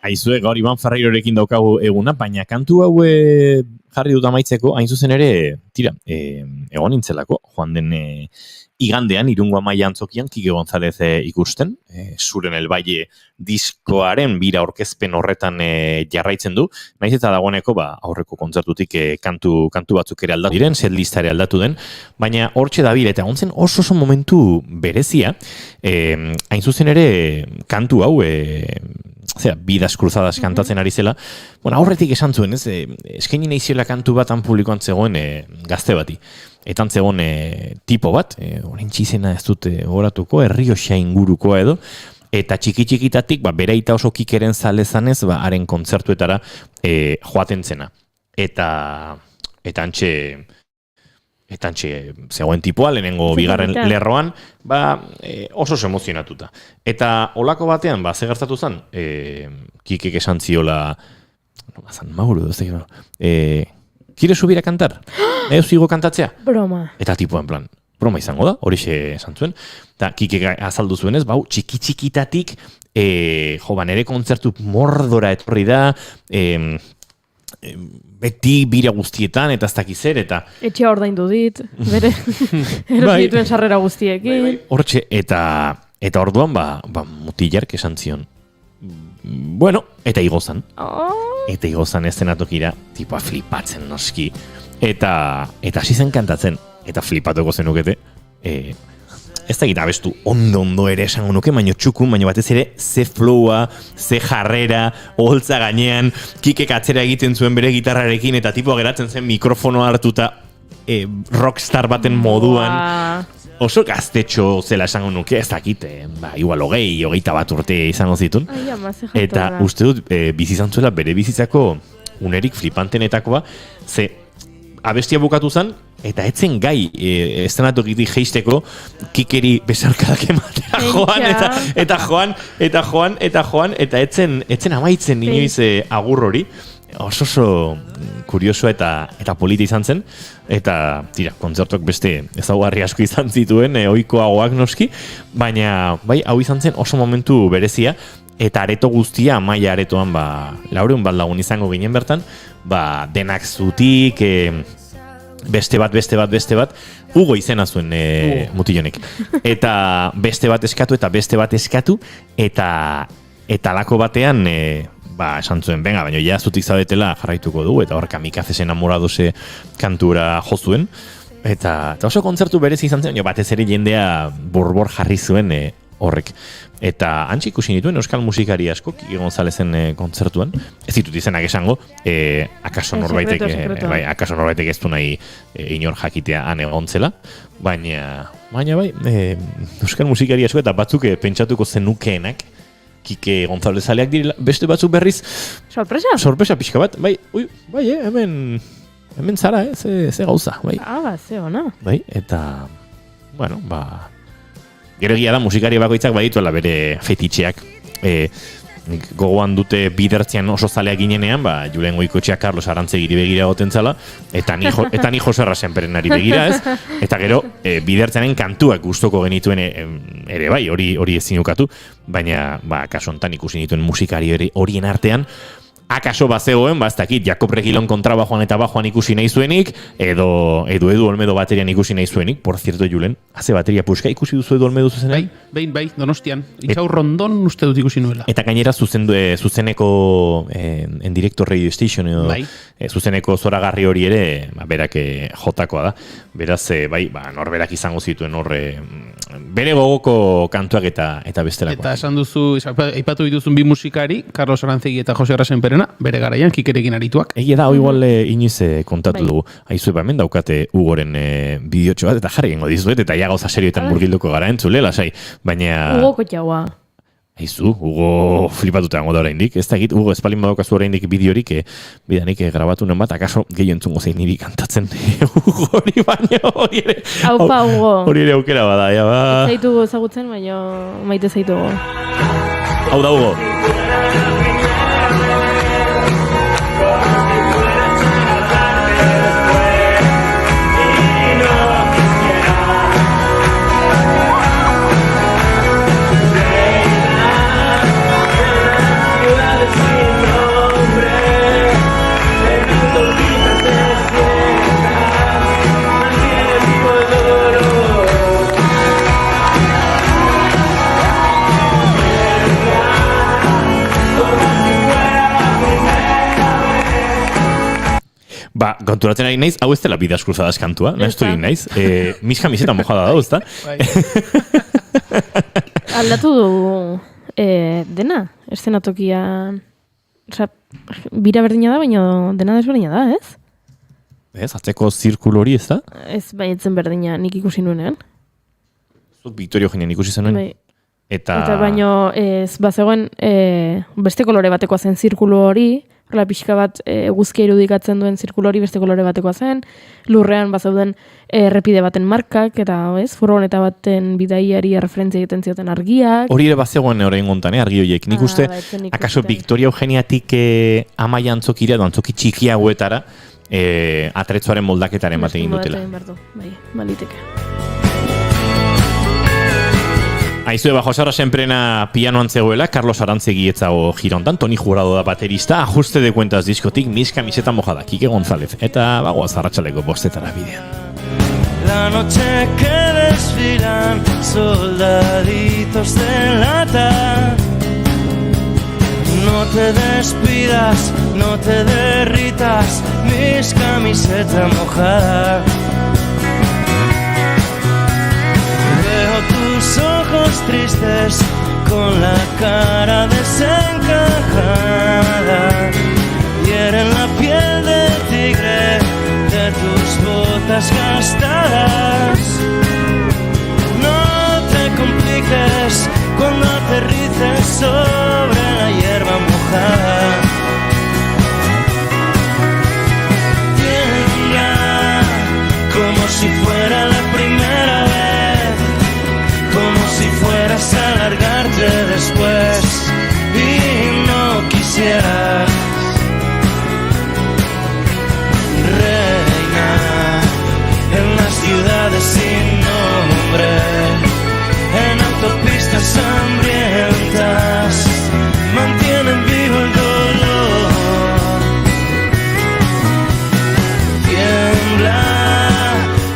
Aizuek, gaur Iban Ferreirorekin daukagu eguna, baina kantu hau jarri dut amaitzeko, hain zuzen ere, tira, egon nintzelako, joan den igandean, Irungo Amaia Antzokian, Kike González ikusten, Zuren el Valle diskoaren bira aurkezpen horretan jarraitzen du, naiz eta dagoeneko aurreko kontzertutik kantu batzuk ere aldatu diren, setlista ere aldatu den, baina hortxe dabil, eta ontzen oso momentu berezia, hain zuzen ere kantu hau, Vidas Cruzadas kantatzen ari zela, bueno, aurretik esan zuen, eskaini nahi zela kantu bat publikoan zegoen gazte bati. Etan zegoen tipo bat, orentsi izena ez dut horatuko, Errioxa ingurukoa edo, eta txiki-txikitatik, bereita oso Kikeren zale zanez, haren kontzertuetara joaten zena. Eta antxe zegoen tipoa, lehenengo bigarren lerroan, oso emozionatuta. Eta olako batean, ze gertatu zen, Kikek esan ziola, San Mauro, ¿quieres subir a cantar? Zigo kantatzea? Broma. Eta tipoa en plan, broma izango da, horixe esan zuen. Eta Kikek azaldu zuenez, txiki-txikitatik, nere kontzertu mordora etorri da, beti bira guztietan, eta ez dakiz zer, eta... Etxea ordaindu dit, bere, erosituen sarrera guztiekin. Hortxe, eta orduan, mutilark esan zion. Bueno, eta igozan. Eta igozan eszenatokira, tipoa flipatzen noski. Eta hasi zen kantatzen, eta flipatuko zenukete. Ez da gita abestu ondo ere esango nuke, baino txukun, baino batez ere ze flowa, ze jarrera, oholtza gainean, Kikek atzera egiten zuen bere gitarrarekin, eta tipoa geratzen zen mikrofono hartuta rockstar baten moduan. Oso gaztetxo zela esango nuke, ez dakit, igual 21 urte izango zitun. Eta uste dut, bizizan zuela bere bizitzako unerik flipantenetakoa, ze abestia bukatu zen, eta etzen gai estrenatokitik jeisteko Kikeri besarkadak ematera joan, eta etzen amaitzen inoiz agur hori. Oso kurioso eta polita izan zen, eta tira, kontzertuak beste ezaugarri asko izan zituen, ohikoagoak noski, baina hau izan zen oso momentu berezia, eta areto guztia, Amaia aretoan 400 lagun izango ginen bertan, denak zutik, beste bat, Hugo izena zuen mutilonek. Eta beste bat eskatu, eta lako batean, esan zuen, baina ja zutik zaudetela jarraituko dugu, eta hor Kamikazes enamoradose kantura jo zuen. Eta oso kontzertu berezi izan zen, batez ere jendea borbor jarri zuen horrek. Eta antxe ikusi nituen euskal musikari asko, Kike Gonzálezen kontzertuan. Ez ditut izenak esango, akaso norbaitek ez du nahi inor jakitea han egontzela, baina euskal musikari asko eta batzuk pentsatuko zenukeenak Kike González aleak direla, beste batzuk berriz sorpresa pixka bat, hemen zara, ze gauza, ze ona. Eta, bueno, gero egia da musikari bakoitzak badituela bere fetitxeak, gogoan dute bidertzean oso zaleak ginenean, Julen Goikotxeak Carlos Arantzegiri begira goten zala, eta ni Jose Rasenperenari begira, ez? Eta gero, bidertzearen kantuak gustoko genituen ere hori ezin ukatu, baina, kaso hontan ikusi nituen musikari horien artean, akaso bazegoen, ez dakit, Jakob Regilon kontrabajoan eta bajoan ikusi nahi zuenik, edo Edu Olmedo baterian ikusi nahi zuenik, por cierto, Julen, haze bateria puska ikusi duzu Edu Olmedo zuzenean? Bai, Donostian. Itxau Rondon uste dut ikusi nuela. Eta gainera zuzeneko en directo radio station edo zuzeneko zoragarri hori ere, berak jotakoa da. Beraz, norberak izango zituen horre bere gogoko kantuak eta bestelakoa. Eta esan duzu, aipatu dituzun bi musikari, Carlos Arantzegi eta Jose Rasenperena, bere garaian Kikerekin arituak. Egia da, igual inoiz kontatu dugu. Aizu hemen daukate Ugoren bideotxo bat, eta jarri gengo dizuet, eta ja gauza serioetan murgilduko gara entzule, lasai. Baina... Hugo kotxaua. Aizu, Hugo flipatuta dago da oraindik. Ez dakit, Hugo espalin badaukazu oraindik bideorik, bidanik grabatu nen bat, akaso gehiago entzungo zein niri kantatzen Hugo hori baino, hori ere... Haupa, Hugo. Hori ere aukera bada, ja ba... Zaitu ezagutzen, baina maite zaitu Hugo. Hau da, Hugo. konturatzen ari naiz, hau ez dela Vidas Cruzadas kantua, nahaztu egin naiz. Mis camiseta mojada da, ezta? Aldatu du dena, eszenatokia... Osa, bira berdina da, baina dena desberdina da, ez? Ez, atzeko zirkulu hori, ez da? Ez, baietzen berdina, nik ikusi nuenean. Zut Victorio Eugenia ikusi zenuen. Bai. Eta baino ez bazegoen beste kolore batekoa zen zirkulu hori, hola pixka bat eguzkia irudikatzen duen zirkulu hori beste kolore batekoa zen, lurrean bazeuden errepide baten markak, eta ez, furgoneta baten bidaiari referentzia egiten zioten argiak. hori ere bazegoen orain gontan, argi horiek. Nik uste, akaso Victoria Eugeniatik Amaia antzokira, antzoki txikiagoetara, atretzoaren moldaketaren bat egin dutela. Bai, baliteke. Aizue, bajo Sarra Senprena pianoan zegoela, Carlos Arantzegi etzago girontan, Toni Jurado da baterista, ajuste de cuentas diskotik, Mis camiseta mojada, Kike González, eta bagoaz arratsaleko bostetara bidean. La noche que desfilan soldaditos de lata. No te despidas, no te derritas, mis camiseta mojada. Veo tus ojos tristes con la cara desencajada. Hieren la piel de tigre de tus botas gastadas. No te compliques cuando aterrices sobre la hierba mojada. Tiembla como si fuera la primera vez, como si fueras a largarte después y no quisieras. Reina en las ciudades sin nombre, en autopistas hambrientas, mantienen vivo el dolor. Tiembla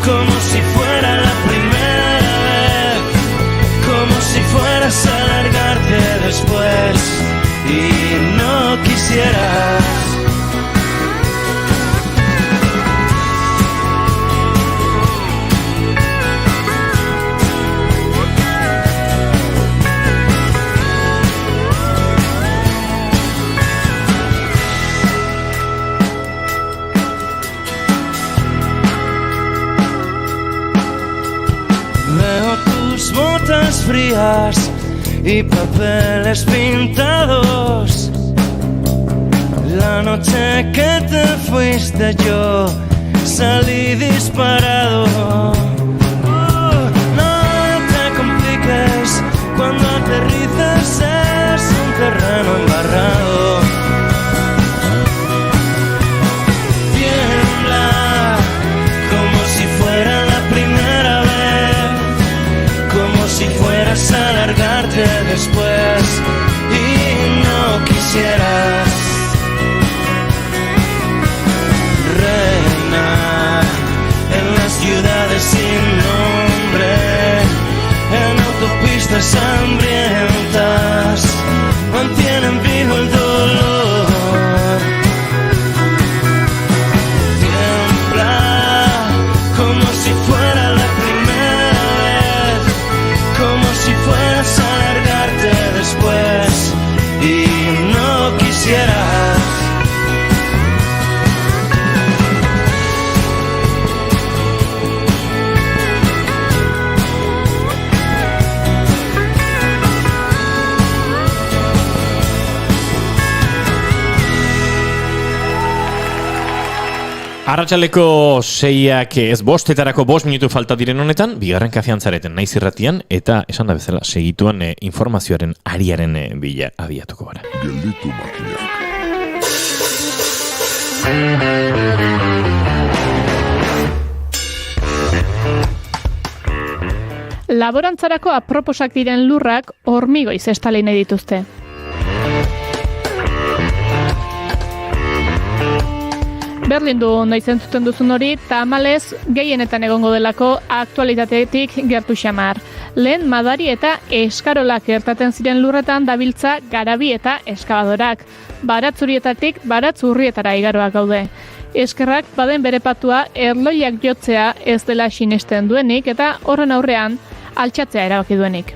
como si fuera la primera vez, como si fueras a largarte después y no quisieras. Botas frías y papeles pintados. La noche que te fuiste yo salí disparado. No te compliques cuando aterrices, es un terreno embarrado. Tiembla como si fuera la primera vez, como si fueras a largarte después y no quisieras. Reina en las ciudades sin nombre, en autopistas hambrientas, mantienen vivo el dolor. Tiembla como si fuera la primera vez, como si fueras a largarte después y no quisieras. Arratsaleko 6ak ez bostetarako 5 minutu falta diren honetan, bigarren kafean zareten naiz irratian, eta esan da bezala, segituan informazioaren ariaren bila abiatuko gara. Gelditu makinak. Laborantzarako aproposak diren lurrak hormigoiz estali nahi dituzte. Berdin du noiz entzuten duzun hori, tamalez gehienetan egongo delako aktualitatetik gertu xamar. Lehen madari eta eskarolak gertatzen ziren lurretan dabiltza garabi eta eskabadorak. Baratzurietatik baratzurrietara igaroak gaude. Eskerrak baden bere patua erloiak jotzea ez dela sinesten duenik eta horren aurrean altxatzea erabaki duenik.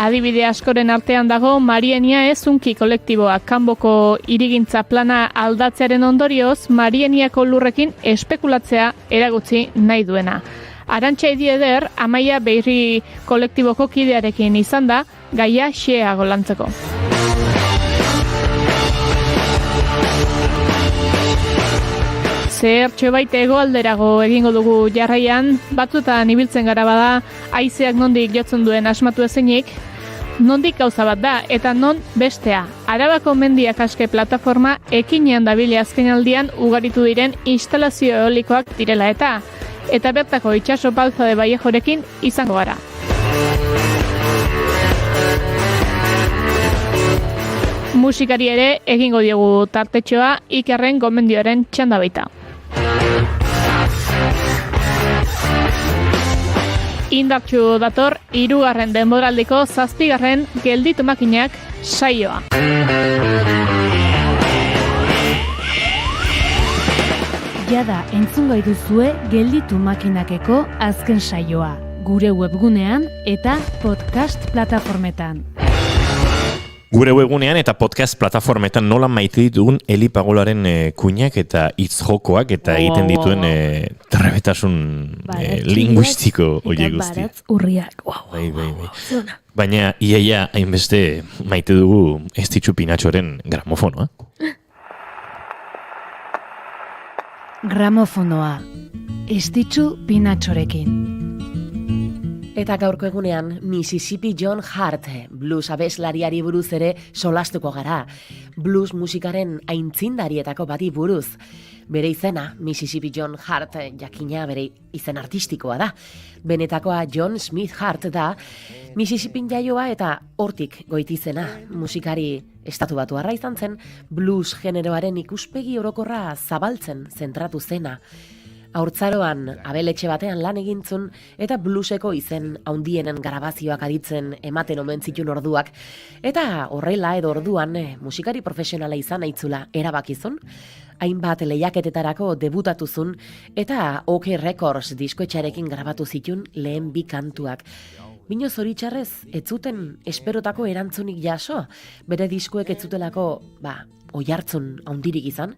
Adibide askoren artean dago Marienia ezunki kolektiboa. Kanboko hirigintza plana aldatzearen ondorioz, Marieniako lurrekin espekulatzea eragutzi nahi duena. Arantxa Idieder, Amaia Beirri kolektiboko kidearekin izan da, gaia xeago lantzeko. Zertxo baita hegoalderago egingo dugu jarraian, batzuetan ibiltzen gara bada, haizeak nondik jotzen duen asmatu ezenik, nondik gauza bat da, eta non bestea. Arabako mendiak aske plataforma ekinean dabile azkenaldian ugaritu diren instalazio eolikoak direla eta bertako itxaso balza de Vallejorekin izango gara. Musikari ere egingo diogu tartetxoa Ikerren gomendioaren txanda baita. Indartxu dator 3. denboraldiko 7. gelditu makinak saioa. Jada entzungai duzue gelditu makinakeko azken saioa, gure webgunean eta podcast plataformetan. Gure webgunean eta podcast plataformetan nola maite ditugun Eli Pagolaren kuinak eta hitz-jokoak eta egiten dituen trebetasun linguistiko horiek guzti. Eta baratz urriak. Bai. Baina iaia hainbeste maite dugu Estitxu Pinatxoren gramofonoa. Gramofonoa, Estitxu Pinatxorekin. Eta gaurko egunean, Mississippi John Hart, blues abeslariari buruz ere solastuko gara. Blues musikaren aintzindarietako bati buruz. Bere izena, Mississippi John Hart, jakina bere izen artistikoa da. Benetakoa John Smith Hart da, Mississippin jaioa eta hortik goitizena. Musikari estatu batuarra izan zen, blues generoaren ikuspegi orokorra zabaltzen zentratu zena. Haurtzaroan abeletxe batean lan egintzun eta blueseko izen haundienen grabazioak aditzen ematen omen zitun orduak. Eta horrela edo orduan musikari profesionala izan aitzula erabakizun. Hainbat lehiaketetarako debutatuzun eta OK Records diskoetxarekin grabatu zitun lehen 2 kantuak. Bino zoritxarrez, ez zuten esperotako erantzunik jaso, bere diskoek ez zutelako, oihartzun haundirik izan.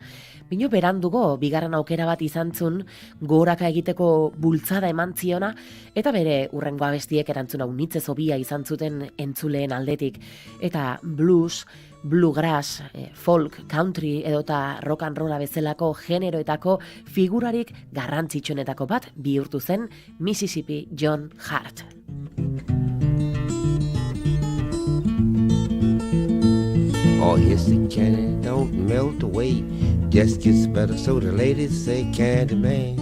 Bino berandugo, 2. aukera bat izan zun, goraka egiteko bultzada eman ziona, eta bere urrengo abestiek erantzun haunitze zobia izan zuten entzuleen aldetik. Eta blues, bluegrass, folk, country edota rock and rolla bezalako generoetako figurarik garrantzitsuenetako bat bihurtu zen Mississippi John Hart. Oh, yes, the candy don't melt away. Just gets better, so the ladies say candy man.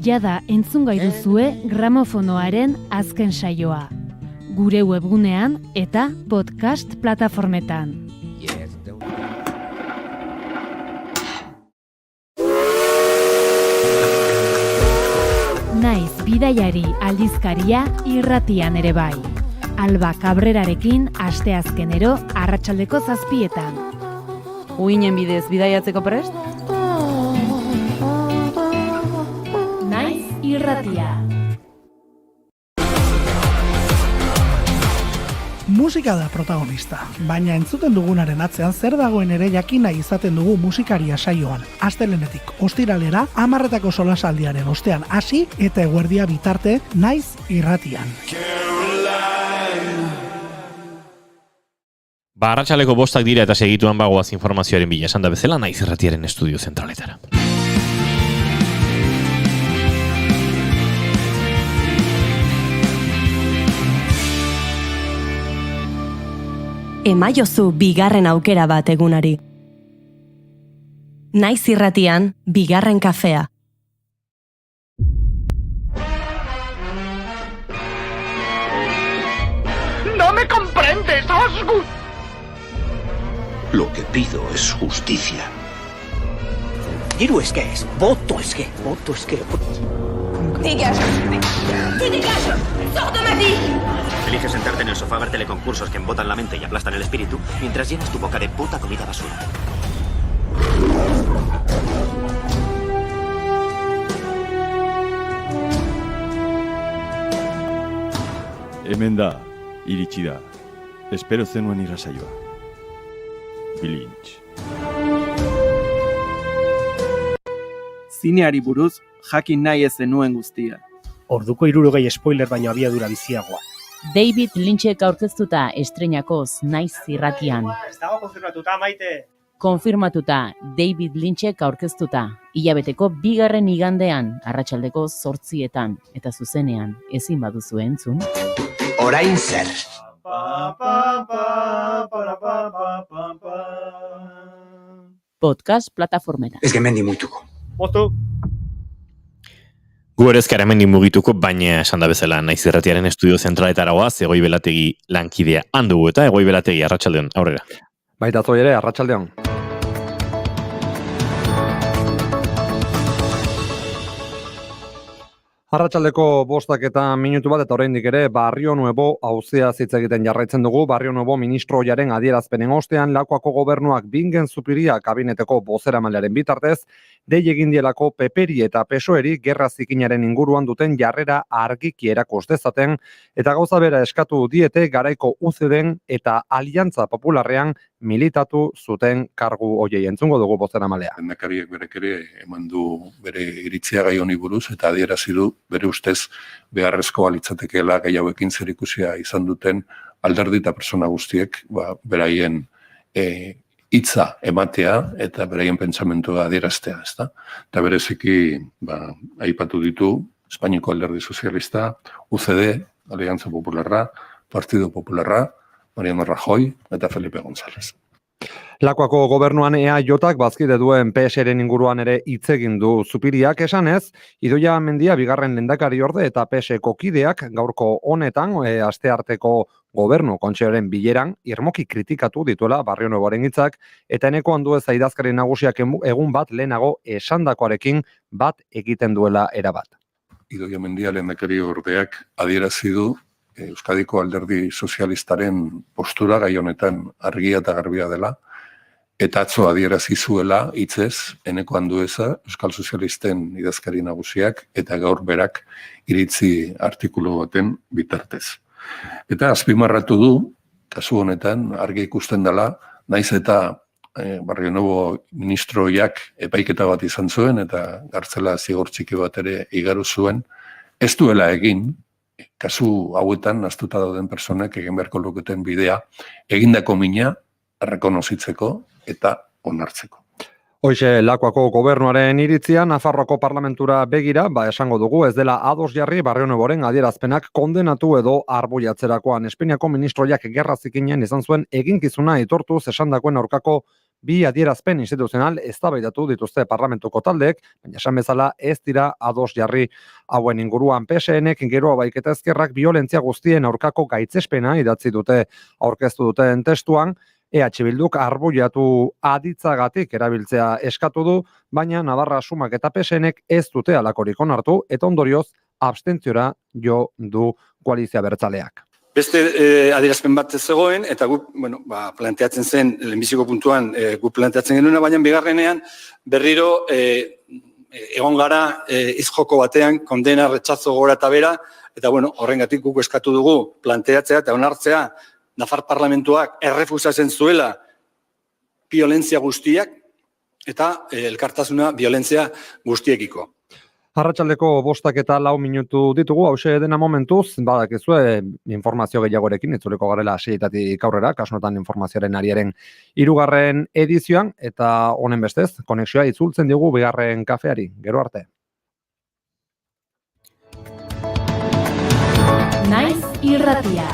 Jada entzungai duzue gramofonoaren azken saioa. Gure webgunean eta podcast plataformetan. Naiz bidaiari aldizkaria irratian ere bai. Alba Cabrerarekin asteazkenero arratsaldeko 7:00. Uinen bidez bidaiatzeko prest? Naiz irratia. Musika da protagonista, baina entzuten dugunaren atzean zer dagoen ere jakin nahi izaten dugu musikaria saioan. Astelehenetik ostiralera 10:00 solasaldiaren ostean hasi eta eguerdia bitarte Naiz irratian. Arratsaleko 5 dira eta segituan bagoaz informazioaren bila esan da bezala Naiz irratiaren estudio zentraletara. Emaiozu 2. aukera bat egunari. Naiz irratian 2. kafea. ¡No me comprendes, Osgood! Lo que pido es justicia. Diru es que es, voto es que. Dégage. Tu dégages. Sors de ma vie. Eliges sentarte en el sofá a ver teleconcursos que embotan la mente y aplastan el espíritu mientras llenas tu boca de puta comida basura. Hemen da, iritsi da. Espero zenuen irrasaioa. Bilintx. Zineari buruz jakin nahi ez zenuen guztia. Orduko 60 spoiler baino abiadura biziagoa. David Lynchek aurkeztuta estreinakoz Naiz irratian. Ez dago konfirmatuta, Maite. Konfirmatuta David Lynchek aurkeztuta. Hilabeteko 2. igandean, arratsaldeko 8:00 eta zuzenean ezin baduzu entzun. Orain zer. Podcast plataformera. Ez gemendi muituko. Moto. Gu ere ezkaramen mugituko, baina esan da bezala Naiz irratiaren estudio zentraletara goaz, Egoi Belategi lankidea handugu eta Egoi Belategi arratsaldeon aurrera. Baita zoi ere, arratsaldeon. Arratsaldeko 5 bat eta oraindik ere Barrio Nuevo auzia hitz egiten jarraitzen dugu. Barrio Nuevo ministroiaren adierazpenen ostean Lakuako gobernuak Bingen Zupiria kabineteko bozeramailearen bitartez dei egin dielako PPri eta PSOEri gerra zikinaren inguruan duten jarrera argiki erakos dezaten eta gauza bera eskatu diete garaiko UCDen eta Aliantza Popularrean militatu zuten kargu hoiei. Entzungo dugu bozeramalea. Lehendakariak berek ere eman du bere iritzia gai honi buruz eta adierazi du bere ustez beharrezkoa litzatekeela gai hauekin zerikusia izan duten alderdi eta persona guztiek beraien hitza ematea eta beraien pentsamentua adieraztea, ezta? Eta bereziki aipatu ditu Espainiako Alderdi Sozialista, UCD, Aliantza Popularra, Partido Popularra, Mariano Rajoy eta Felipe González. Lakuako gobernuan EAJak bazkide duen PSren inguruan ere hitz egin du Zupiriak esanez, Idoia Mendia bigarren lehendakariorde eta PSko kideak gaurko honetan astearteko gobernu kontseiluaren bileran irmoki kritikatu dituela Barrio Nuevoren hitzak eta eneko anduez idazkari nagusiak egun bat lehenago esandakoarekin bat egiten duela erabat. Idoia Mendia lehendakariordeak adierazi du Euskadiko Alderdi Sozialistaren postura gai honetan argia eta garbia dela, eta atzo adierazi zuela hitzez eneko andueza Euskal Sozialisten idazkari nagusiak eta gaur berak iritzi artikulu baten bitartez. Eta azpimarratu du, kasu honetan argi ikusten dela, naiz eta Barrio Nuevo ministroiak epaiketa bat izan zuen eta gartzela zigor txiki bat ere igaru zuen, ez duela egin, kasu hauetan naztuta dauden personek egin beharko luketen bidea egindako mina errekonozitzeko eta onartzeko. Hoxe, Lakuako gobernuaren iritzia Nafarroako parlamentura begira, esango dugu ez dela ados jarri Barrio Nuevoren adierazpenak kondenatu edo arbuiatzerakoan. Espainiako ministroiak gerra zikinen izan zuen eginkizuna aitortuz esandakoen aurkako bi adierazpen instituzional eztabaidatu dituzte parlamentuko taldeek, baina esan bezala ez dira ados jarri hauen inguruan. PSNek geroa baiketa ezkerrak violentzia guztien aurkako gaitzespena idatzi dute aurkeztu duten testuan, EH Bilduk arbuiatu aditzagatik erabiltzea eskatu du, baina Navarra Sumak eta PSNek ez dute halakorik onartu eta ondorioz abstentziora jo du koalizio abertzaleak. Beste adierazpen bat zegoen, eta guk planteatzen zen, lehenbiziko puntuan guk planteatzen genuena, baina bigarrenean berriro egon gara izjoko batean, kondena, retxazo gora eta bera, eta horrengatik guk eskatu dugu planteatzea eta onartzea Nafar parlamentuak errefusatzen zuela violentzia guztiak eta elkartasuna violentzia guztiekiko. Arratsaldeko 5 minutu ditugu, hause dena momentuz, badakizue informazio gehiagorekin, itzuliko garela 6-etatik aurrera, kasunetan informazioaren ariaren 3. edizioan, eta honen bestez, konexioa itzultzen digu bigarren kafeari. Gero arte. Naiz irratia.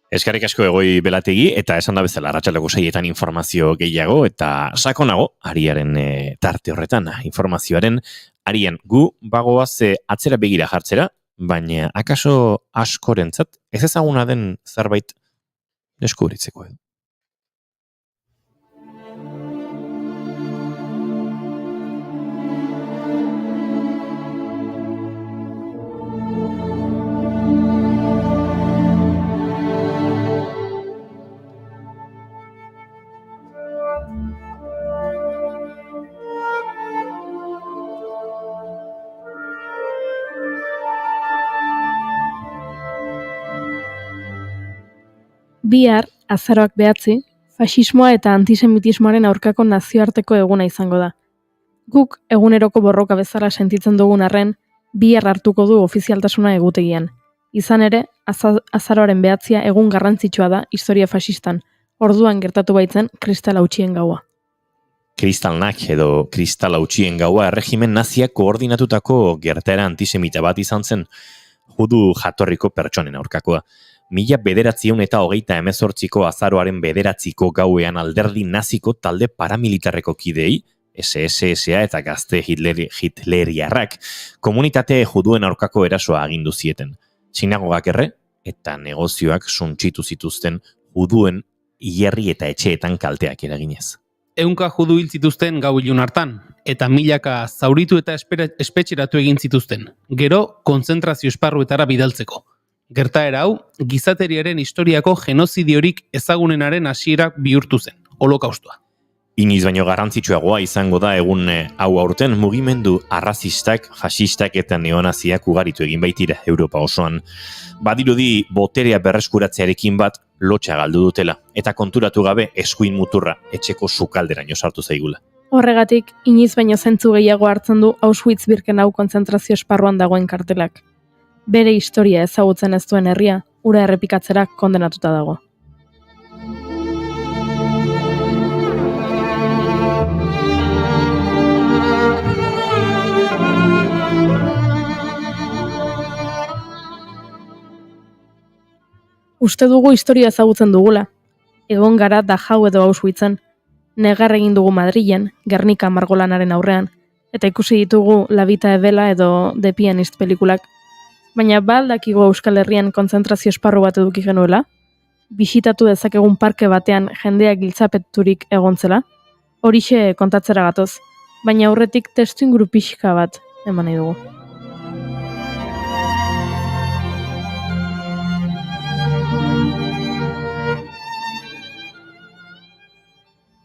Eskerrik asko Egoi Belategi eta esan da bezala arratsaldeko 6etan informazio gehiago eta sakonago ariaren tarte horretan informazioaren arian gu bagoaz atzera begira jartzera, baina akaso askorentzat ez ezaguna den zerbait deskubritzeko edo. Bihar, azaroak 9, faxismoa eta antisemitismoaren aurkako nazioarteko eguna izango da. Guk eguneroko borroka bezala sentitzen dugun arren, bihar hartuko du ofizialtasuna egutegian. Izan ere, azaroaren 9 egun garrantzitsua da historia faxistan, orduan gertatu baitzen kristal hautsien gaua. Kristalnak edo kristal hautsien gaua erregimen naziak koordinatutako gertaera antisemita bat izan zen, judu jatorriko pertsonen aurkakoa. 1928ko azaroaren 9 gauean alderdi naziko talde paramilitarreko kidei, SSSA eta gazte hitleriarrak, komunitate juduen aurkako erasoa agindu zieten. Sinagogak erre eta negozioak suntsitu zituzten juduen hierri eta etxeetan kalteak eraginez. 100 judu hil zituzten gau ilun hartan, eta milaka zauritu eta espetxeratu egin zituzten, gero kontzentrazio esparruetara bidaltzeko. Gertaera hau, gizateriaren historiako genozidiorik ezagunenaren hasierak bihurtu zen, holokaustua. Iniz baino garrantzitsuagoa izango da egun hau aurten mugimendu arrazistak, fasistak eta neonaziak ugaritu egin baitira Europa osoan. Badirudi boterea berreskuratzearekin bat lotxa galdu dutela, eta konturatu gabe eskuin muturra etxeko sukalderaino sartu zaigula. Horregatik, iniz baino zentzu gehiago hartzen du Auschwitz-Birkenau kontzentrazio esparruan dagoen kartelak. Bere historia ezagutzen ez duen herria, ura errepikatzera kondenatuta dago. Uste dugu historia ezagutzen dugula. Egon gara Dachau edo Auschwitzen, negar egin dugu Madrilen, Gernika margolanaren aurrean, eta ikusi ditugu La Vita e Bella edo The Pianist pelikulak. Baina baldakigu Euskal Herrian kontzentrazio esparru bat eduki genuela? Bisitatu dezakegun parke batean jendeak giltzapeturik egontzela? Horixe kontatzera gatoz, baina aurretik testuinguru pixka bat eman nahi dugu.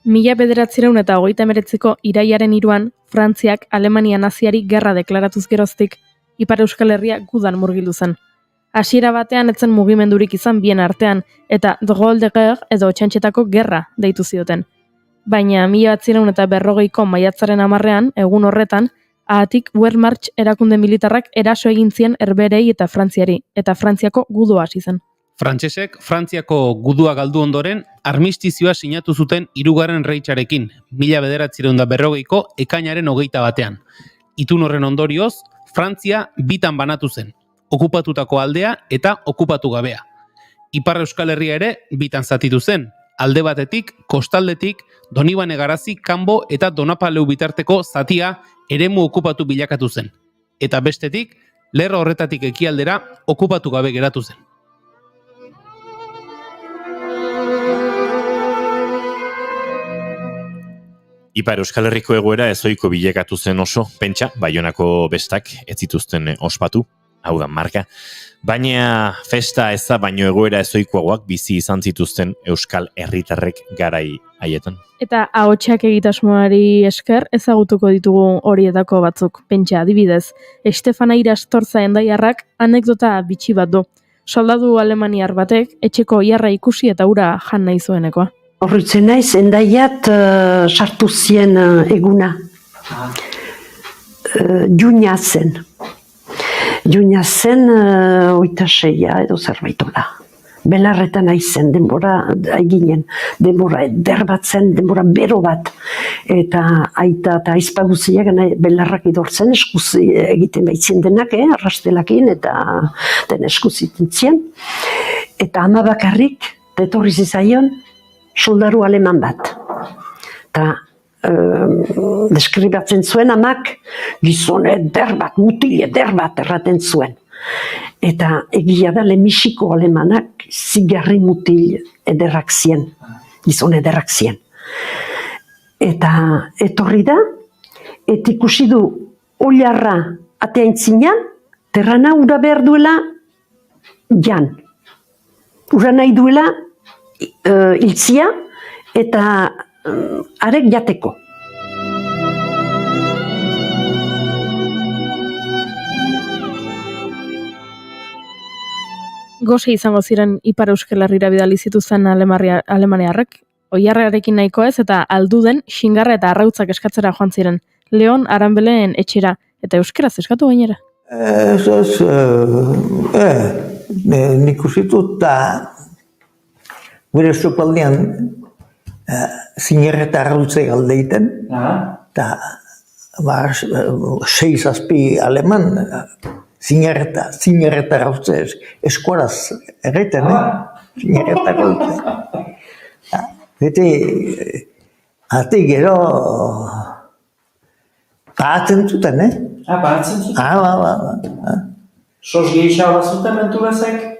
Mila 1939ko iraiaren 3 Frantziak Alemania naziari gerra deklaratuz geroztik, Ipar Euskal Herria gudan murgildu zen. Hasiera batean etzen mugimendurik izan bien artean, eta drôle de guerre edo txantxetako gerra deitu zioten. Baina 1940ko maiatzaren 10 egun horretan, ahatik Wehrmacht erakunde militarrak eraso egin zien Herberei eta Frantziari, eta Frantziako gudua hasi zen. Frantsesek Frantziako gudua galdu ondoren, armistizioa sinatu zuten 3. Reitsarekin, 1940ko ekainaren 21. Itun horren ondorioz, Frantzia bitan banatu zen, okupatutako aldea eta okupatu gabea. Ipar Euskal Herria ere bitan zatitu zen, alde batetik, kostaldetik, Donibane Garazi, Kanbo eta Donapaleu bitarteko zatia eremu okupatu bilakatu zen. Eta bestetik, lerro horretatik ekialdera okupatu gabe geratu zen. Ipar Euskal Herriko egoera ezoiko bilekatu zen oso, pentsa, Baionako bestak ez zituzten ospatu, hau da marka. Baina festa eza baino egoera ezoikoagoak bizi izan zituzten Euskal Herritarrek garai haietan. Eta ahotsak egitasmoari esker ezagutuko ditugu horietako batzuk. Pentsa, adibidez, Estefana Irastorza endaiarrak anekdota bitxi bat du. Soldadu alemaniar batek etxeko iarra ikusi eta ura jan nahi zuenekoa. Horritzen naiz, endaiat sartu zien eguna. Juina zen. Juina zen 26 edo zerbaitola. Belarretan aizen, denbora eginen, denbora eder bat zen, denbora bero bat. Eta aita eta aizpaguziak belarrak idortzen eskuzi egiten baitzen denak, arrastelakin eta den eskuziten zien. Eta ama bakarrik, etorri zizaion, soldaru aleman bat. Eta deskribatzen zuen amak, gizon eder bat, mutil eder bat erraten zuen. Eta egia da lehenbiziko alemanak zigarri mutil ederrak zien, gizon ederrak zien. Eta etorri da, eta ikusi du oilarra ateaintzinean, terrana ura behar duela jan. Ura nahi duela hiltzia eta arek jateko. Gose izango ziren Ipar Euskal Herrira bidali zituzten alemaniarrek, oiarrarekin nahiko ez eta alduden xingarra eta arrautzak eskatzera joan ziren. Leon Aranbeleen etxera eta euskaraz eskatu gainera. Nik usitut eta gure sopaldean zinerreta arrautze galdeiten, eta 6-7 aleman zinerreta arrautze eskuaraz erreiten, zinerreta arrautze. Hati gero pagatzen zuten, Pagatzen zuten? Sos gehiago zuten mentu bezek?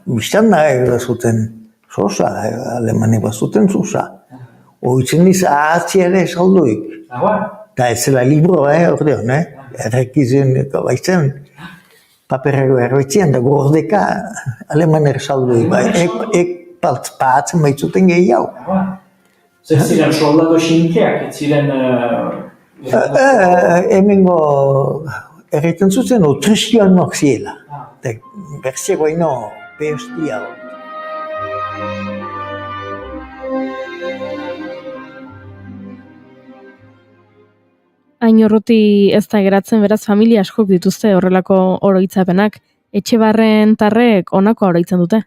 Biztan da zuten sosa, alemani bazuten sosa. Oitzen iz ahatzi ere salduik. Eta ez zela libro, ordeon, errekizien baitzen, paperrero erbetzien, da gordeka alemaner salduik. Ek pahatzen baitzuten gehiago. Zer ziren soldado xinkeak, ez ziren... Hemengo erreiten zuzen, tristioan nok ziela. Berziago ino, behostia. Hain urruti ez da geratzen, beraz familia askok dituzte horrelako oroitzapenak. Etxebarren tarrek honako oroitzen dute.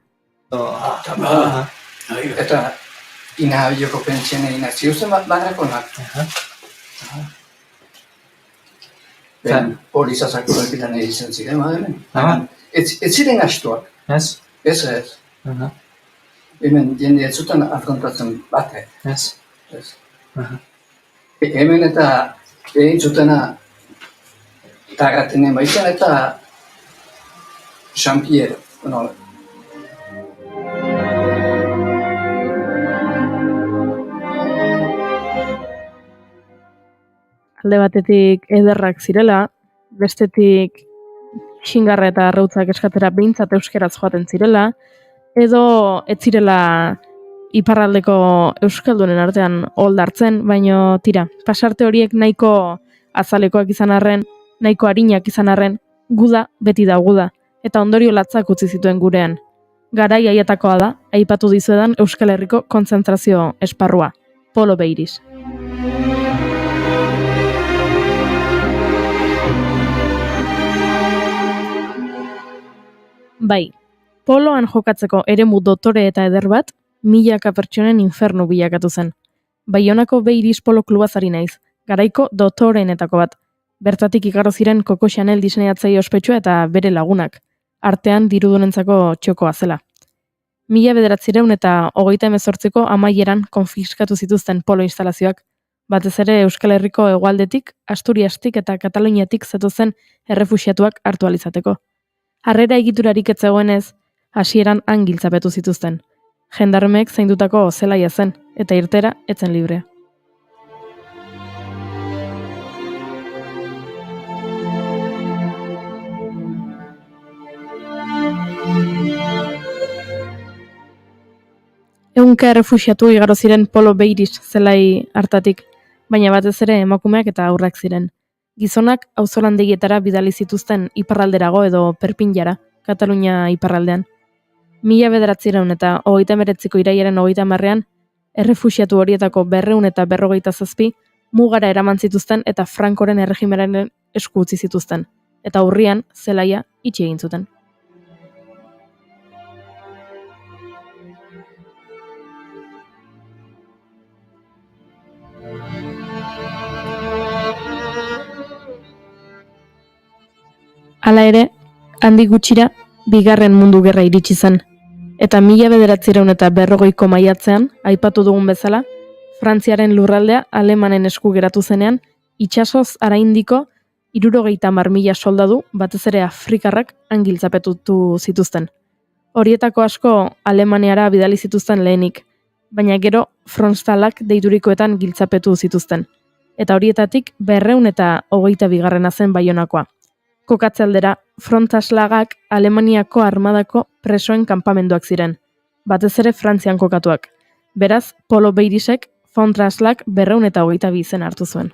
Eta ina joko pentsiene ina ziuzen bagrakonak. Hori zazako bepitan egiten ziren, maderen. Ez ziren astuak. Ez? Ez. Hemen jende ez zuten afrontatzen bate. Ez? Hemen eta egin zutena tagatenen baitzen eta Jean-Pierre. Alde batetik ederrak zirela, bestetik xingarra eta arrautzak eskatera behintzat euskeraz joaten zirela, edo ez zirela iparraldeko euskaldunen artean oldartzen, baino tira, pasarte horiek nahiko azalekoak izan arren, nahiko arinak izan arren, guda beti da guda, eta ondorio latzak utzi zituen gurean. Garai haietakoa da, aipatu dizuedan Euskal Herriko kontzentrazio esparrua, Polo Beiris. Bai, poloan jokatzeko eremu dotore eta eder bat, milaka pertsonen infernu bilakatu zen. Baionako Beiris polo klubazari naiz, garaiko dotoreenetako bat. Bertatik igaro ziren Coco Chanel diseinatzaile ospetsua eta bere lagunak, artean dirudunentzako txokoa zela. 1938ko amaieran konfiskatu zituzten polo instalazioak, batez ere Euskal Herriko hegoaldetik, Asturiastik eta Kataluniatik zetozen errefuxiatuak hartu ahal izateko. Harrera egiturarik ez zegoenez, hasieran han giltzapetu zituzten. Jendarmeek zaindutako zelaia zen, eta irtera etzen librea. Ehunka errefuxiatu igaro ziren Polo Beiris zelai hartatik, baina batez ere emakumeak eta haurrak ziren. Gizonak auzolandegietara bidali zituzten iparralderago edo Perpinjara, Katalunia iparraldean. 1900 eta 39ko iraiaren 30ean, errefuxiatu horietako 257 mugara eraman zituzten eta Frankoren erregimenaren esku utzi zituzten, eta urrian zelaia itxi egin zuten. Hala ere, handik gutxira, Bigarren Mundu Gerra iritsi zen, eta 1940ko maiatzean, aipatu dugun bezala, Frantziaren lurraldea Alemanen esku geratu zenean, itsasoz araindiko 70.000 soldadu, batez ere Afrikarrak, han giltzapetu zituzten. Horietako asko Alemaniara bidali zituzten lehenik, baina gero Frontstalak deiturikoetan giltzapetu zituzten, eta horietatik 222 zen Baionakoa. Kokatze aldera, Frontaslagak Alemaniako armadako presoen kanpamenduak ziren, batez ere Frantzian kokatuak. Beraz, Polo Beirisek Frontaslag 222 izen hartu zuen.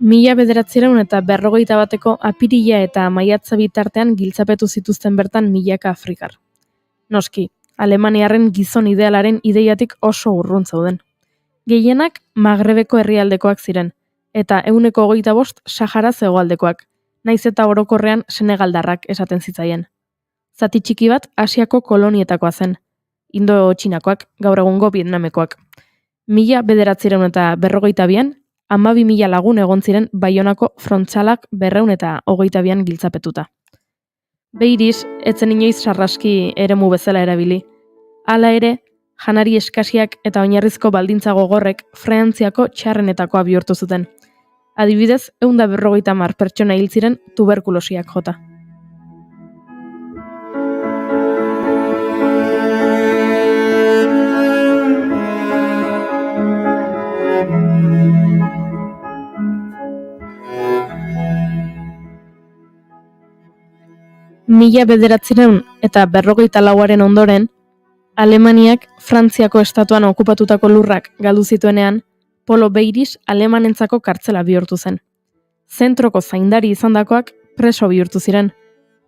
Mila 1941 apirila eta maiatza bitartean giltzapetu zituzten bertan milaka afrikar. Noski, alemaniarren gizon idealaren ideiatik oso urrun zauden. Gehienak Magrebeko herrialdekoak ziren, eta 125 Sahara hegoaldekoak, naiz eta orokorrean senegaldarrak esaten zitzaien. Zati txiki bat Asiako kolonietakoa zen, Indo-Txinakoak, gaur egungo Vietnamekoak. 1942an, 12.000 lagun egon ziren Baionako frontsalak 222 giltzapetuta. Beiriz, etzen inoiz sarraski eremu bezala erabili. Hala ere, janari eskasiak eta oinarrizko baldintza gogorrek Frantziako txarrenetakoa bihurtu zuten. Adibidez, 150 pertsona hil ziren tuberkulosiak jota. Mila 1944aren ondoren, Alemaniak Frantziako estatuan okupatutako lurrak galdu zituenean, Polo Beiris alemanentzako kartzela bihurtu zen. Zentroko zaindari izandakoak preso bihurtu ziren,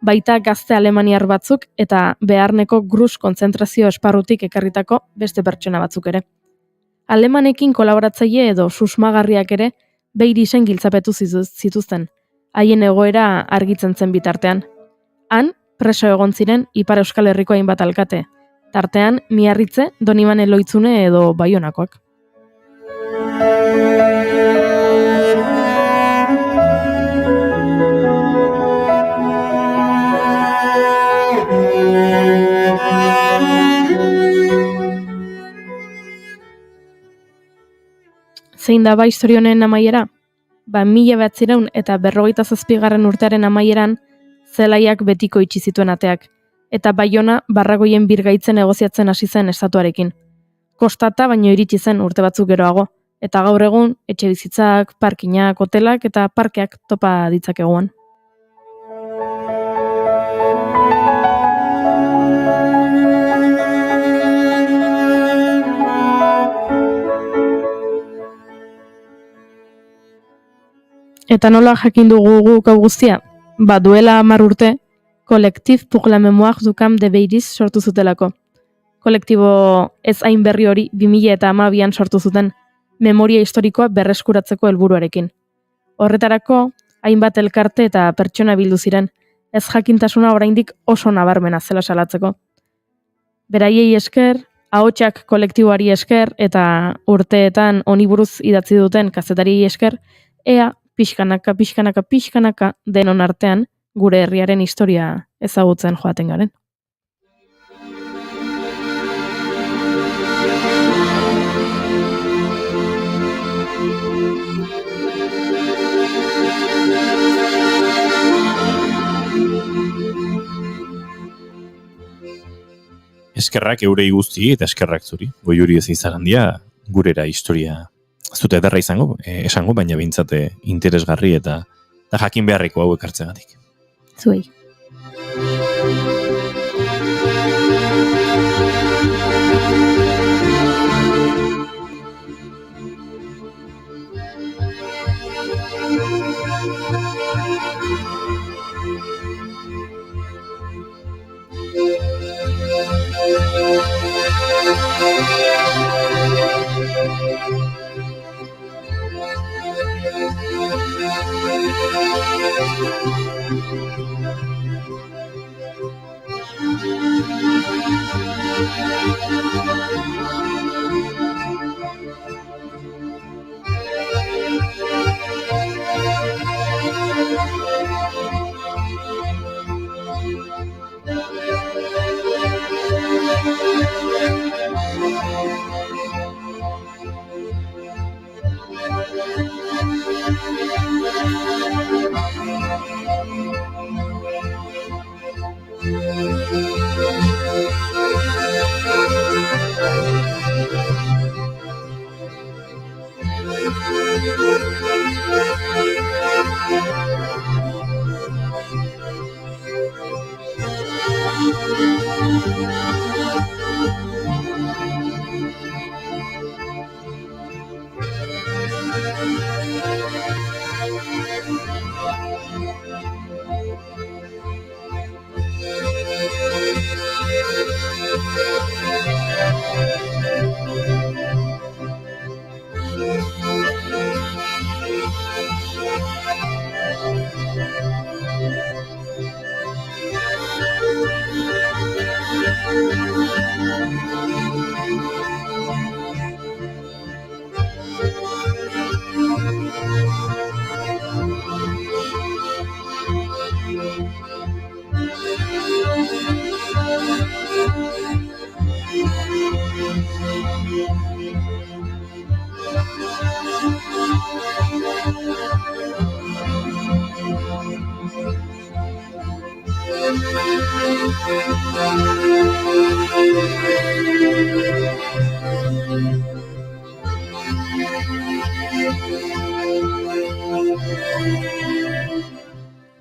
baita gazte alemaniar batzuk eta Bearneko Grus kontzentrazio esparrutik ekarritako beste pertsona batzuk ere. Alemanekin kolaboratzaile edo susmagarriak ere Beirisen giltzapetu zituzten, haien egoera argitzen zen bitartean. Han, preso egon ziren Ipar Euskal Herriko hainbat alkate, tartean Miarritze, Donibane Loitzune edo Baionakoak. Zein da historia honen amaiera? 1947 urtearen amaieran, zelaiak betiko itxi zituen ateak, eta Baiona Barragoien birgaitzen negoziatzen hasi zen estatuarekin. Kostata baino iritsi zen urte batzuk geroago, eta gaur egun etxebizitzak, parkinak, hotelak eta parkeak topa ditzakeguan. Eta nola jakin dugu guk hau guztia? Duela 10 urte, Collectif pour la mémoire du camp de Beiris sortu zutelako. Kolektibo ez hain berri hori 2012an sortu zuten, memoria historikoa berreskuratzeko helburuarekin. Horretarako, hainbat elkarte eta pertsona bildu ziren, ez jakintasuna oraindik oso nabarmena zela salatzeko. Beraiei esker, ahotsak kolektiboari esker eta urteetan honi buruz idatzi duten kazetariei esker, ea pixkanaka denon artean gure herriaren historia ezagutzen joaten garen. Eskerrak eurei guzti eta eskerrak zuri. Goiuri ez izarandia gurera historia ez dute ederra esango, baina behintzate interesgarri eta jakin beharreko hau ekartzegatik. Zuei.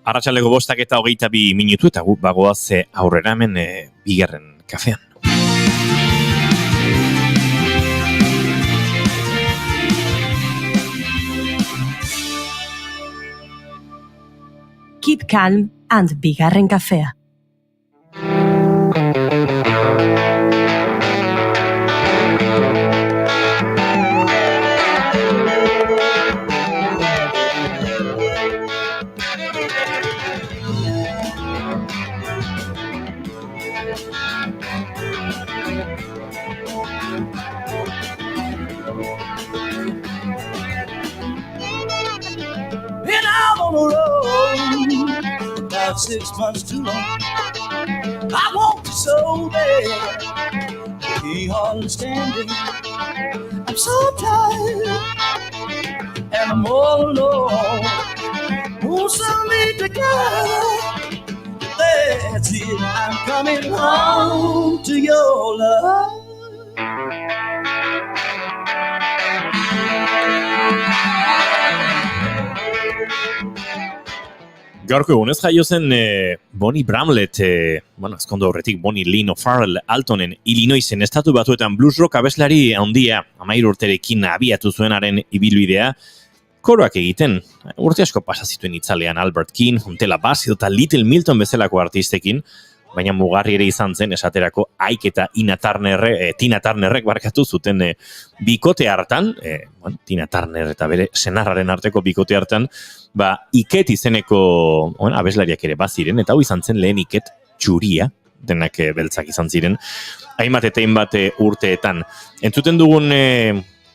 Arratsaldeko 5:22 eta gu bagoaz aurrera hemen bigarren kafean. Keep calm and bigarren kafea. Been out on the road about 6 months too long. I want you so bad, you can't hardly stand it. I'm so tired, and I'm all alone. Won't send me together. That's it, I'm coming home to your love. Gaurko egunez jaio zen Bonnie Bramlett, ezkondo horretik Bonnie Lynn O'Farrell Altonen Illinoisen estatu batuetan blues rock abeslari handia 13 urterekin abiatu zuenaren ibilbidea, koroak egiten, urte asko pasa zituen itzalean Albert King, Fontella Bass eta Little Milton bezalako artistekin, baina mugarri ere izan zen esaterako Ike eta Tina Turnerrek barkatu zuten bikote hartan, Tina Turner eta bere senarraren arteko bikote hartan, Iket izeneko abeslariak ere baziren, eta hau izan zen lehen Iket txuria, denak beltzak izan ziren, hainbat eta hainbat urteetan. Entzuten dugun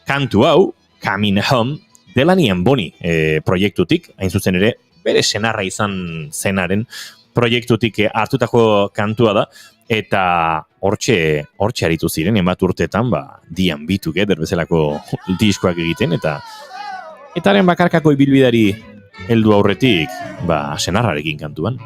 kantu hau, Coming Home, Delaney and Bonnie proiektutik, hain zuzen ere, bere senarra izan zenaren proiektutik hartutako kantua da, eta hortxe aritu ziren, hainbat urteetan, Dian Be Together bezalako diskoak egiten, eta haren bakarkako ibilbidari heldu aurretik, senarrarekin kantuan.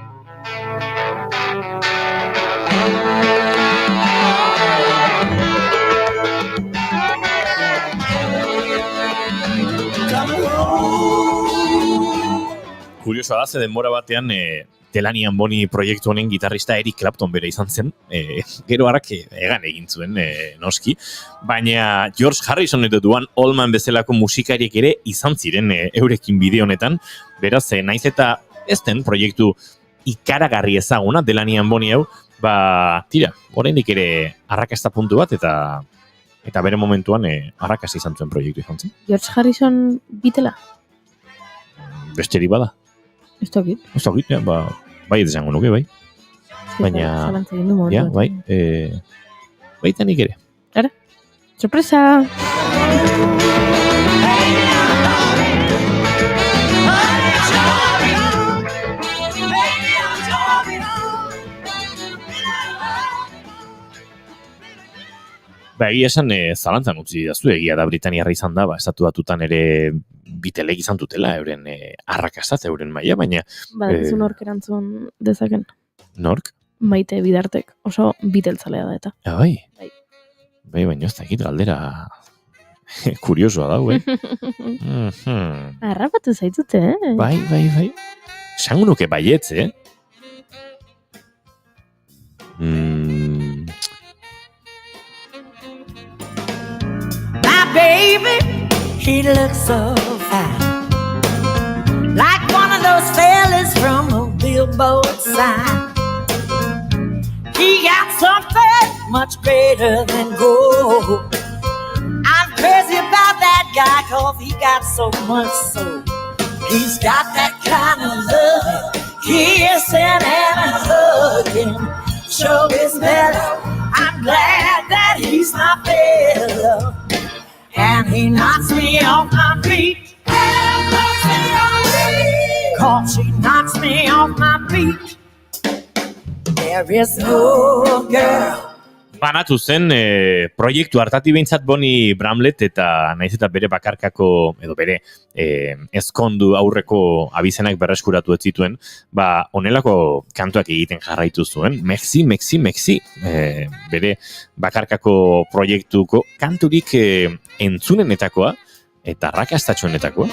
Kuriosoa da, ze denbora batean Delaney and Bonnie proiektu honen gitarrista Eric Clapton bere izan zen, gero harrak egan egin zuen noski, baina George Harrison eta Duane Allman bezalako musikariek ere izan ziren eurekin bideo honetan, beraz, naiz eta ez den proiektu ikaragarri ezaguna Delaney and Bonnie hau, tira, oraindik ere arrakasta puntu bat, eta bere momentuan arrakasta izan zuen proiektu izan zen. George Harrison bitela? Besteri bada. Ez dakit, bai esango nuke, bai. Baina, bai, baita nik ere. Ara, sorpresa! Egia esan zalantzan utzi daztu, egia da Britaniarra izan da, estatu batutan ere bitelek izan dutela, euren arrakastat, euren maila, baina... Badakizu nork erantzun dezaken. Nork? Maite Bidartek, oso biteltzalea da eta. Bai, baina ez dakit galdera kuriosoa dago, Arrapatu zaitute, Bai. Esango nuke baietz, Baby, he looks so fine, like one of those fellas from a Bilbo sign. He got something much greater than gold. I'm crazy about that guy 'cause he got so much soul. He's got that kind of love, kissing and hugging. Show is better. I'm glad that he's my fellow. And he knocks me off my feet. Cause he knocks me off my feet. There is no girl. Banatu zen proiektu hartati behintzat Bonnie Bramlett eta naiz eta bere bakarkako edo bere ezkondu aurreko abizenak berreskuratu ez zituen, honelako kantuak egiten jarraitu zuen. Mexi, bere bakarkako proiektuko kanturik entzunenetakoa eta rakastatxoenetakoa.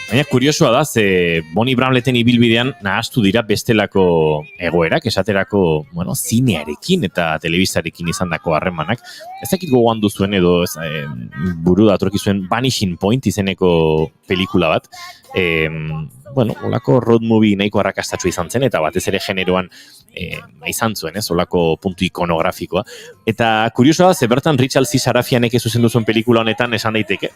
Baina kuriosua da, ze Bonnie Bramletten ibilbidean nahastu dira bestelako egoerak, esaterako, zinearekin eta telebistarekin izandako harremanak. Ez dakit gogoan duzuen edo buru datorki zuen Vanishing Point izeneko pelikula bat. Olako road movie nahiko arrakastatxua izan zen, eta batez ere generoan izan zuen, olako puntu ikonografikoa. Eta kuriosoa da, ze bertan Richard C. Sarafianek zuzendu zuen pelikula honetan esan daiteke,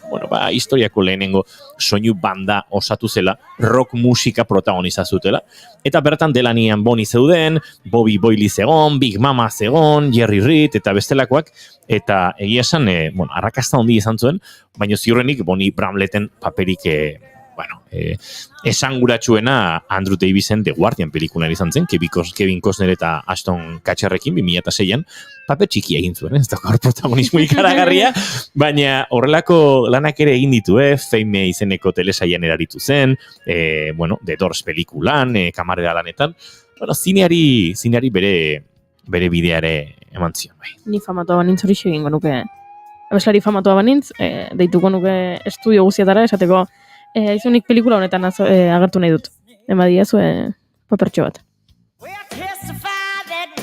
historiako lehenengo soinu banda osatu zela, rock musika protagoniza zutela. Eta bertan Delanian Bonnie zeuden, Bobby Boyle zegon, Big Mama zegon, Jerry Reed eta bestelakoak, eta egia esan, arrakasta handi izan zuen, baina ziurrenik Bonnie Bramletten paperik esanguratsuena Andrew Davisen The Guardian pelikulan izan zen, Kevin Costner eta Ashton Kutcherrekin 2006an paper txikia egin zuen, ez dago protagonismo ikaragarria, baina horrelako lanak ere egin ditu, Fame izeneko telesaian eraritu zen, The Doors pelikulan, kamarera lanetan, zineari bere bideare eman zion. Ni famatua banintz hori egingo nuke. Abeslari famatua banintz, deituko nuke estudio guziatara, esateko izunik pelikula honetan agertu nahi dut. Emadia zuen papertxo bat.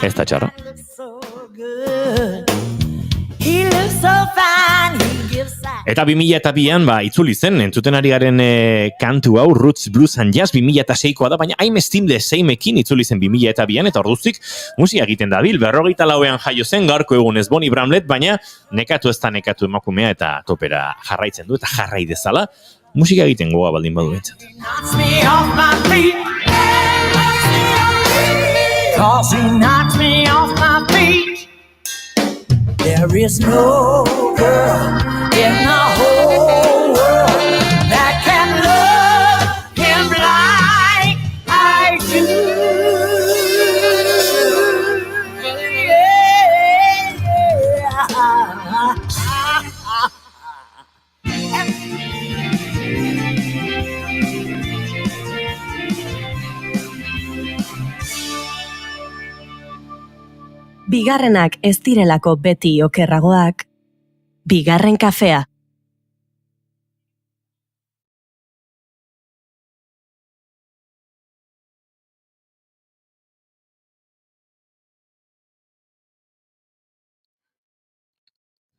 Ez da txarra. Eta 2002an itzuli zen, entzuten ari garen kantu hau, Roots, Blues and Jazz 2006koa da, baina I'm Still the Same-ekin itzuli zen 2002an, eta orduztik musika egiten dabil, 54an jaio zen, gaurko egunez Bonnie Bramlett, baina nekatu ez da nekatu emakumea eta topera jarraitzen du, eta jarrai dezala, musika egiten goga baldin badu entzat. Cause he knocks me off my feet. There is no girl in the whole world that can love him like I do. Bigarrenak ez direlako beti okerragoak, bigarren kafea.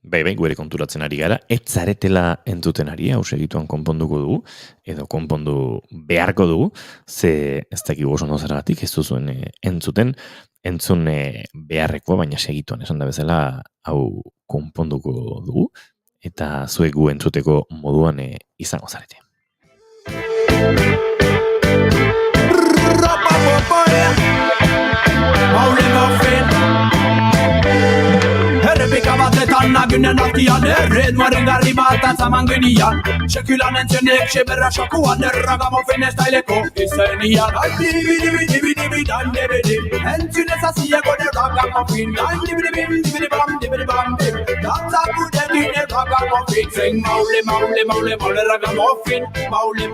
Bai, gure konturatzen ari gara, ez zaretela entzuten ari, hau segituan konponduko dugu, edo konpondu beharko dugu, ze ez dakigu oso nozeragatik, ez duzuen entzun beharrekoa, baina segituan esan da bezala, hau konponduko dugu, eta zuek gu entzuteko moduan izango zarete. Errepikabatetan nagunen artian Erritmoaren garri bat atzaman genian Sekulan entzenek seberra xokuan Erragamofen estaileko izenian Dibi-dibi-dibi-dibi-dan dibidi Entzunez azieko derragamofin Dan dibi-dibi-dibi-dibam-dibi-dibam-dib Datzakudekin erragamofin Zeng maule ragamofin Maule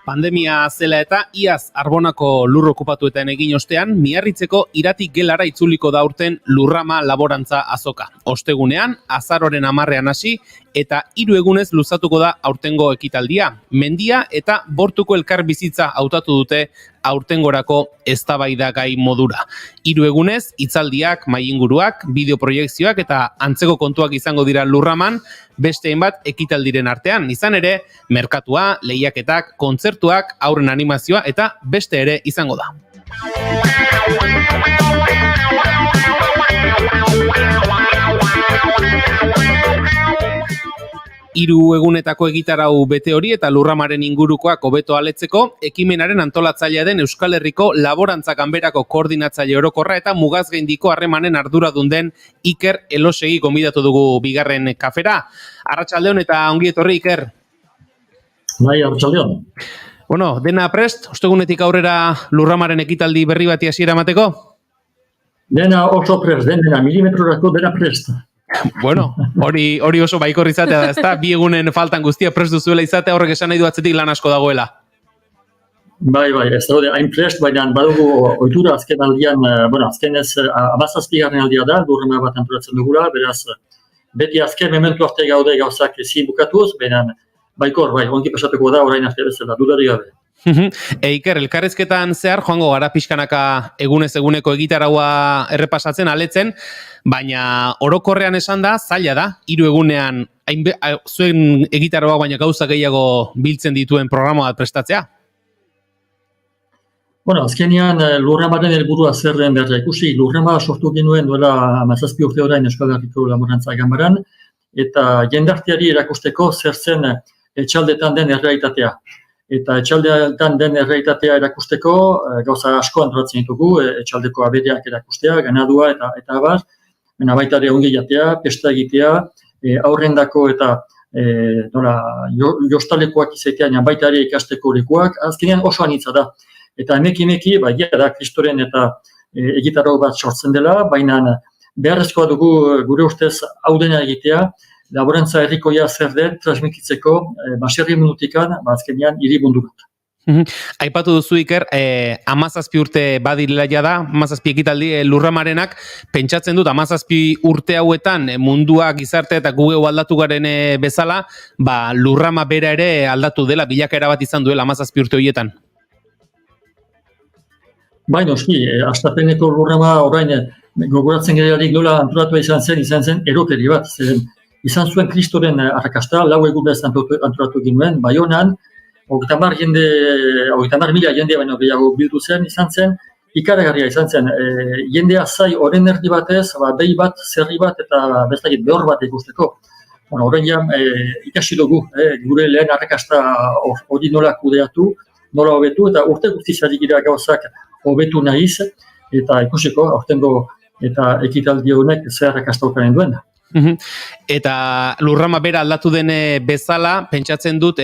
Pandemia zela eta iaz Arbonako lur okupatuetan egin ostean, Miarritzeko Iratik gelara itzuliko da urten lurrama laborantza azoka. Ostegunean, azaroren 10ean hasi eta 3 egunez luzatuko da aurtengo ekitaldia. Mendia eta Bortuko elkar bizitza hautatu dute aurtengorako eztabaidagai modura. 3 egunez, hitzaldiak, mahai-inguruak, bideoproiekzioak eta antzeko kontuak izango dira Lurraman, beste hainbat ekitaldiren artean. Izan ere, merkatua, lehiaketak, kontzertuak, haurren animazioa eta beste ere izango da. Hiru egunetako egitarau bete hori eta Lurramaren ingurukoak hobeto aletzeko, ekimenaren antolatzailea den Euskal Herriko Laborantza Ganberako koordinatzaile orokorra eta mugazgaindiko harremanen arduradun den Iker Elosegi gonbidatu dugu bigarren kafera. Arratsaldeon eta ongi etorri, Iker. Bai, arratsaldeon. Bueno, dena prest, ostegunetik aurrera Lurramaren ekitaldi berri bati hasiera emateko? Dena oso prest, dena milimetrorako dena prest. Bueno, hori oso baikor izatea da, ezta? 2 egunen faltan guztia prest duzuela izatea, horrek esan nahi du atzetik lan asko dagoela. Bai, ez daude hain prest, baina badugu ohitura azken aldian, azkenez 17. aldia da, Lurrama bat antolatzen dugula, beraz, beti azken momentu arte gaude gauzak ezin bukatuz, baina baikor, ongi pasatuko da orain arte bezala, dudari gabe. Iker, elkarrezketan zehar joango gara pixkanaka egunez eguneko egitaraua errepasatzen, aletzen, baina orokorrean esan da, zaila da, 3 egunean zuen egitaraua baina gauza gehiago biltzen dituen programa bat prestatzea? Azkenean Lurramaren helburua zer den berra ikusi, Lurrama sortu genuen duela 17 urte orain Euskal Herriko Laborantza Ganbaran, eta jendarteari erakusteko zer zen etxaldetan den errealitatea. Eta etxaldetan den errealitatea erakusteko gauza asko antolatzen ditugu, etxaldeko abereak erakustea, ganadua eta abar, baita ere ongi jatea, pesta egitea, aurrendako eta jostalekoak izatea, baita ere ikasteko lekuak, azkenean oso anitza da. Eta emeki, da Kristoren eta egitarau bat sortzen dela, baina beharrezkoa dugu gure ustez hau dena egitea, laborantza herrikoia zer den transmititzeko baserri munutikan, azkenean hiribundu bat. Aipatu duzu, Iker, 17 urte badirela da, 17 ekitaldi Lurramarenak, pentsatzen dut 17 urte hauetan mundua, gizarte eta gu aldatu garen bezala, Lurrama bera ere aldatu dela, bilakaera bat izan duela 17 urte horietan. Bai, noski, hastapeneko Lurrama orain gogoratzen gehiarik nola antolatua izan zen erokeri bat, izan zuen Kristoren arrakasta, 4 egunez antolatu ginuen, Baionan, 30.000 jende baino gehiago bildu zen, izan zen, ikaragarria izan zen, jendea zai oren erdi batez, behi bat, zerri bat eta bestakit behor bat ikusteko. Orain ikasi dugu, gure lehen arrakasta hori nola kudeatu, nola hobetu, eta urte guztizari gira gauzak hobetu nahiz, eta ikusiko, aurtengo eta ekitaldi honek zer arrakasta okaren duen. Eta Lurrama bera aldatu den bezala, pentsatzen dut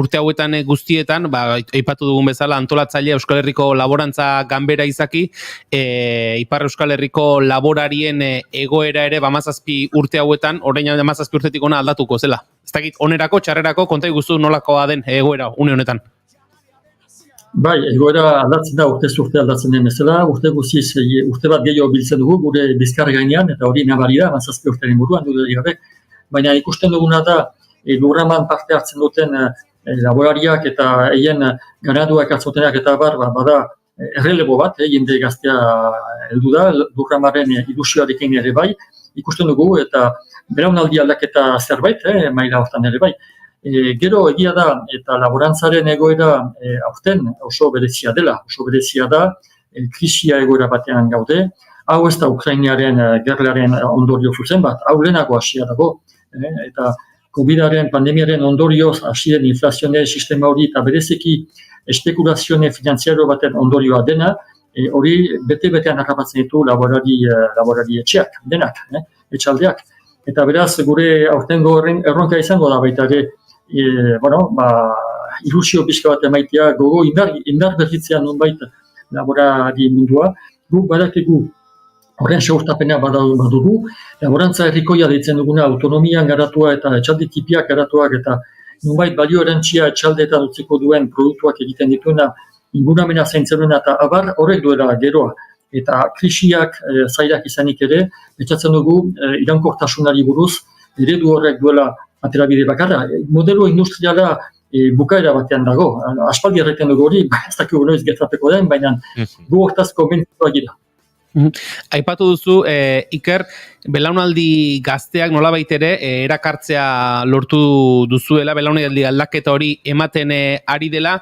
urte hauetan guztietan, aipatu dugun bezala, antolatzailea Euskal Herriko Laborantza Ganbera izaki, Ipar Euskal Herriko laborarien egoera ere 17 urte hauetan, orain 17 urtetik ona aldatuko zela. Ez dakit, onerako, txarrerako, konta iguzu nolakoa den egoera une honetan. Bai, egoera aldatzen da, urte aldatzen den bezala, urte bat gehiago biltzen dugu, gure bizkar gainean, eta hori nabari da, 17 urtearen buruan, dudari gabe. Baina ikusten duguna da, Lurraman parte hartzen duten laborariak eta eien ganaduak hartzotenak eta bada errelebo bat, jende gaztea heldu da, Lurramaren ilusioarekin ere bai, ikusten dugu, eta belaunaldi aldaketa zerbait, maila hortan ere bai. Gero egia da, eta laborantzaren egoera aurten oso berezia da, krisia egoera batean gaude, hau ez da Ukrainaren gerlaren ondorio zuzen bat, hau lehenago hasia dago, eta COVID-aren pandemiaren ondorioz hasien inflazione sistema hori eta bereziki espekulazione finanziario baten ondorioa dena, hori bete-betean harrapatzen ditu laborari etxeak, denak, etxaldeak. Eta beraz, gure aurtengo erronka izango da baita ere, ilusio pixka bat emaitea, gogo indar berritzea nonbait laborari mundua. Guk badakigu horren segurtapena badugu, laborantza herrikoia deitzen duguna autonomian garatua eta etxalde tipiak garatuak eta nonbait balio erantsia etxaldeetan utziko duen produktuak egiten dituena, inguramena zaintzen eta abar horrek duela geroa. Eta krisiak zailak izanik ere, betxatzen dugu iraunkortasunari buruz, eredu horrek duela aterabide bakarra. Modelo industriala bukaera batean dago. Aspaldi erreten dugu hori, ez dakigu noiz gertatuko den, baina gu hortaz konbentzituak gira. Aipatu duzu, Iker, belaunaldi gazteak nolabait ere erakartzea lortu duzuela, belaunaldi aldaketa hori ematen ari dela,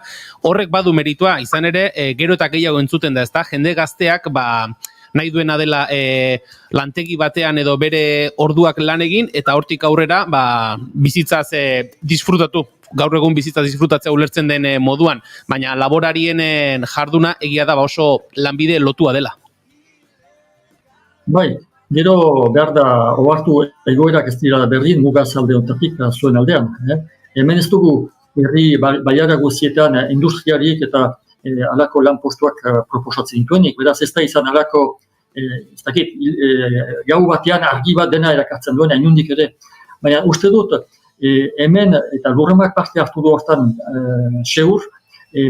horrek badu meritua, izan ere, gero eta gehiago entzuten da, ezta? Jende gazteak, nahi duena dela lantegi batean edo bere orduak lan egin, eta hortik aurrera bizitzaz disfrutatu. Gaur egun bizitza disfrutatzea ulertzen den moduan, baina laborarien jarduna egia da oso lanbide lotua dela. Bai, gero behar da ohartu egoerak ez dira berdin mugaz alde ontatik zuen aldean. Hemen ez dugu herri baiara guztietan industriarik eta alako lanpostuak proposatzen dituenik, beraz ez da izan alako gau batean argi bat dena erakartzen duena, inundik ere. Baina uste dut, hemen eta Lurramak parte hartu du hortan seur,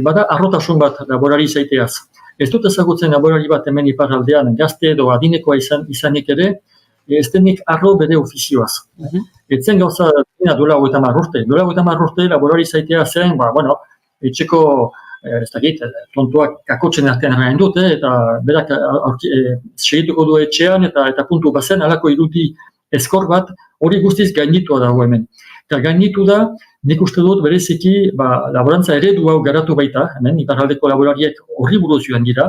bada arrotasun bat laborari zaiteaz. Ez dut ezagutzen laborari bat hemen iparraldean, gazte edo adinekoa izanik ere, ez denik arro bere ofizioaz. Etzen gauza duela 30 urte. Duela 30 urte laborari zaitea zen, etxeko tontuak kakotzen artean erraien dute, eta berak segituko du etxean, eta puntu bazen, alako irudi eskor bat, hori guztiz gainitua dago hemen. Eta gainitu da, nik uste dut bereziki laborantza eredu hau garatu baita, hemen iparraldeko laborariek horri buruz joan dira,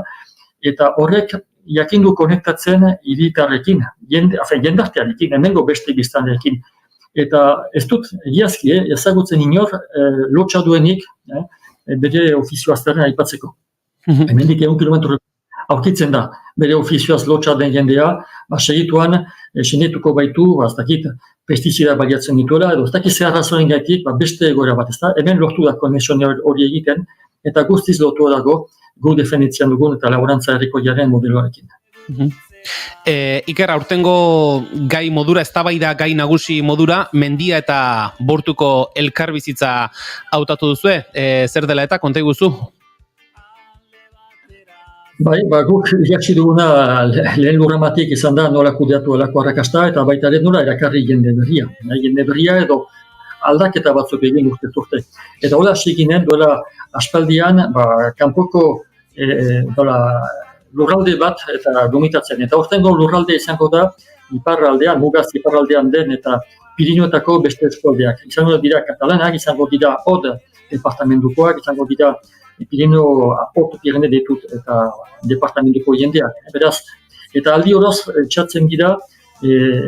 eta horrek jakindu konektatzen hiritarrekin, jendartearekin, hemengo beste biztanlerekin. Eta ez dut egiazki, ezagutzen inor lotxa duenik bere ofizioaz terren aipatzeko. Hemendik 1 kilometro aurkitzen da, bere ofizioaz lotxa den jendea, segituan sinetuko baitu, pestizida baliatzen dituela, edo ez dakit zehar razoen gaitik, beste egoera bat, ezta? Hemen lortu da konexioa hori egiten, eta guztiz lotu dago gu defenditzen dugun eta laborantza herrikoiaren modeloarekin. Iker, aurtengo gai modura, eztabaida gai nagusi modura, mendia eta bortuko elkarbizitza hautatu duzue, zer dela eta konta iguzu? Bai, guk iratzi duguna lehen Lurramatik izan da nola kudeatu alako arrakasta eta baita ere nola erakarri jende berria. Jende berria edo aldaketa batzuk egin urte. Eta hola siginen duela aspaldian kanpoko lurralde bat eta gomitatzen. Eta hortengo lurralde izango da iparraldean, mugaz iparraldean den eta Pirinioetako beste eskualdeak. Izango dira katalanak, izango dira od departamentukoak, izango dira Pirineo aport Pirene ditut eta departamentuko jendeak. Beraz, eta aldi horoz txatzen gira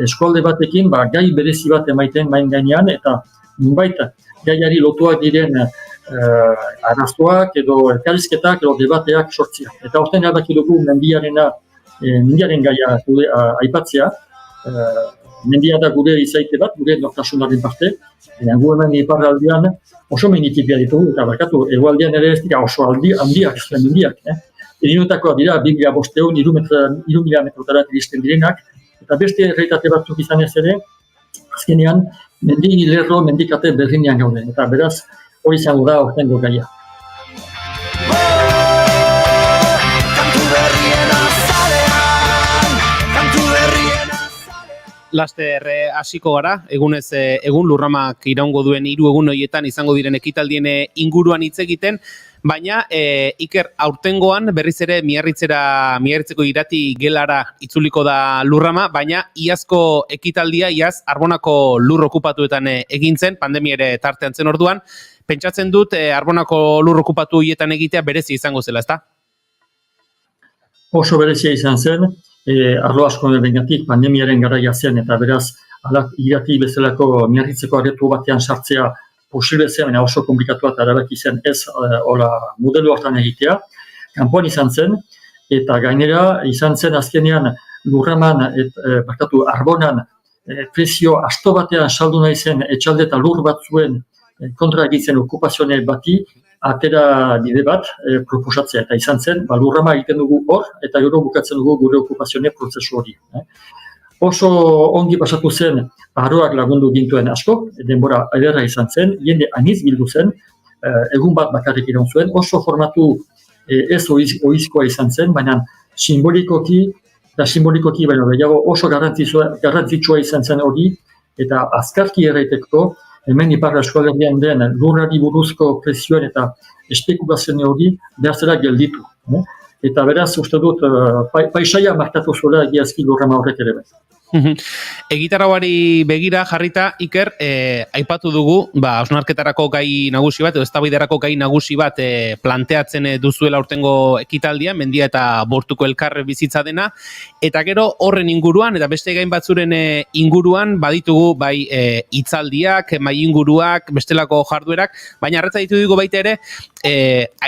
eskualde batekin gai berezi bat emaiten main gainean eta nunbait gaiari lotuak diren arazoak edo elkarrizketak edo debateak sortzea. Eta horten erabaki dugu mendiaren gaia aipatzea. Mendia da gure izaite bat, gure nortasunaren parte. Gu hemen iparraldean oso menitipia ditugu, eta barkatu, egualdean ere ez dira oso handiak, mendiak. Pirinioetakoak dira, 2.500, 3.000 metrotara iristen direnak, eta beste erreitate batzuk izan ez ere, azkenean, mendikate berdinean gaude, eta beraz, hori izango da hortengo gaia. Laster hasiko gara, egun Lurramak iraungo duen 3 egun horietan izango diren ekitaldien inguruan hitz egiten, baina Iker, aurtengoan berriz ere Miarritzeko irati gelara itzuliko da Lurrama, baina iazko ekitaldia Arbonako lur okupatuetan egin zen, pandemia ere tartean zen orduan, pentsatzen dut Arbonako lur okupatu horietan egitea berezi izango zela, ezta? Oso berezia izan zen, arlo asko bengatik pandemiaren garaia zen eta beraz irati bezalako Miarritzeko aretu batean sartzea posible zen, baina oso komplikatua eta erabaki zen ez modelo hortan egitea. Kanpoan izan zen eta gainera izan zen azkenean Lurraman, Arbonan prezio asto batean saldu nahi zen etxalde eta lur batzuen kontra egitzen okupazione bati atera bide bat proposatzea eta izan zen, Lurrama egiten dugu hor eta gero bukatzen dugu gure okupazione prozesu hori. Oso ongi pasatu zen, arroak lagundu gintuen asko, denbora ederra izan zen, jende aniz bildu zen, egun bat bakarrik iraun zuen, oso formatu ez oizkoa izan zen, baina simbolikoki baina gehiago oso garrantzitsua izan zen hori, eta azkarki erraiteko hemen Ipar Eskualdean den lurrari buruzko presioen eta espekulazioen hori behar zela gelditu. Eta beraz, uste dut, paisaia markatu zuela egiazki Lurrama horrek ere bai. Egitarauari begira jarrita, Iker, aipatu dugu, hausnarketarako gai nagusi bat, edo eztabaidarako gai nagusi bat planteatzen duzuela urtengo ekitaldia, Mendia eta Bortuko elkar bizitza dena, eta gero horren inguruan, eta beste gain batzuren inguruan, baditugu bai hitzaldiak, mai inguruak, bestelako jarduerak, baina arretza ditugu baita ere,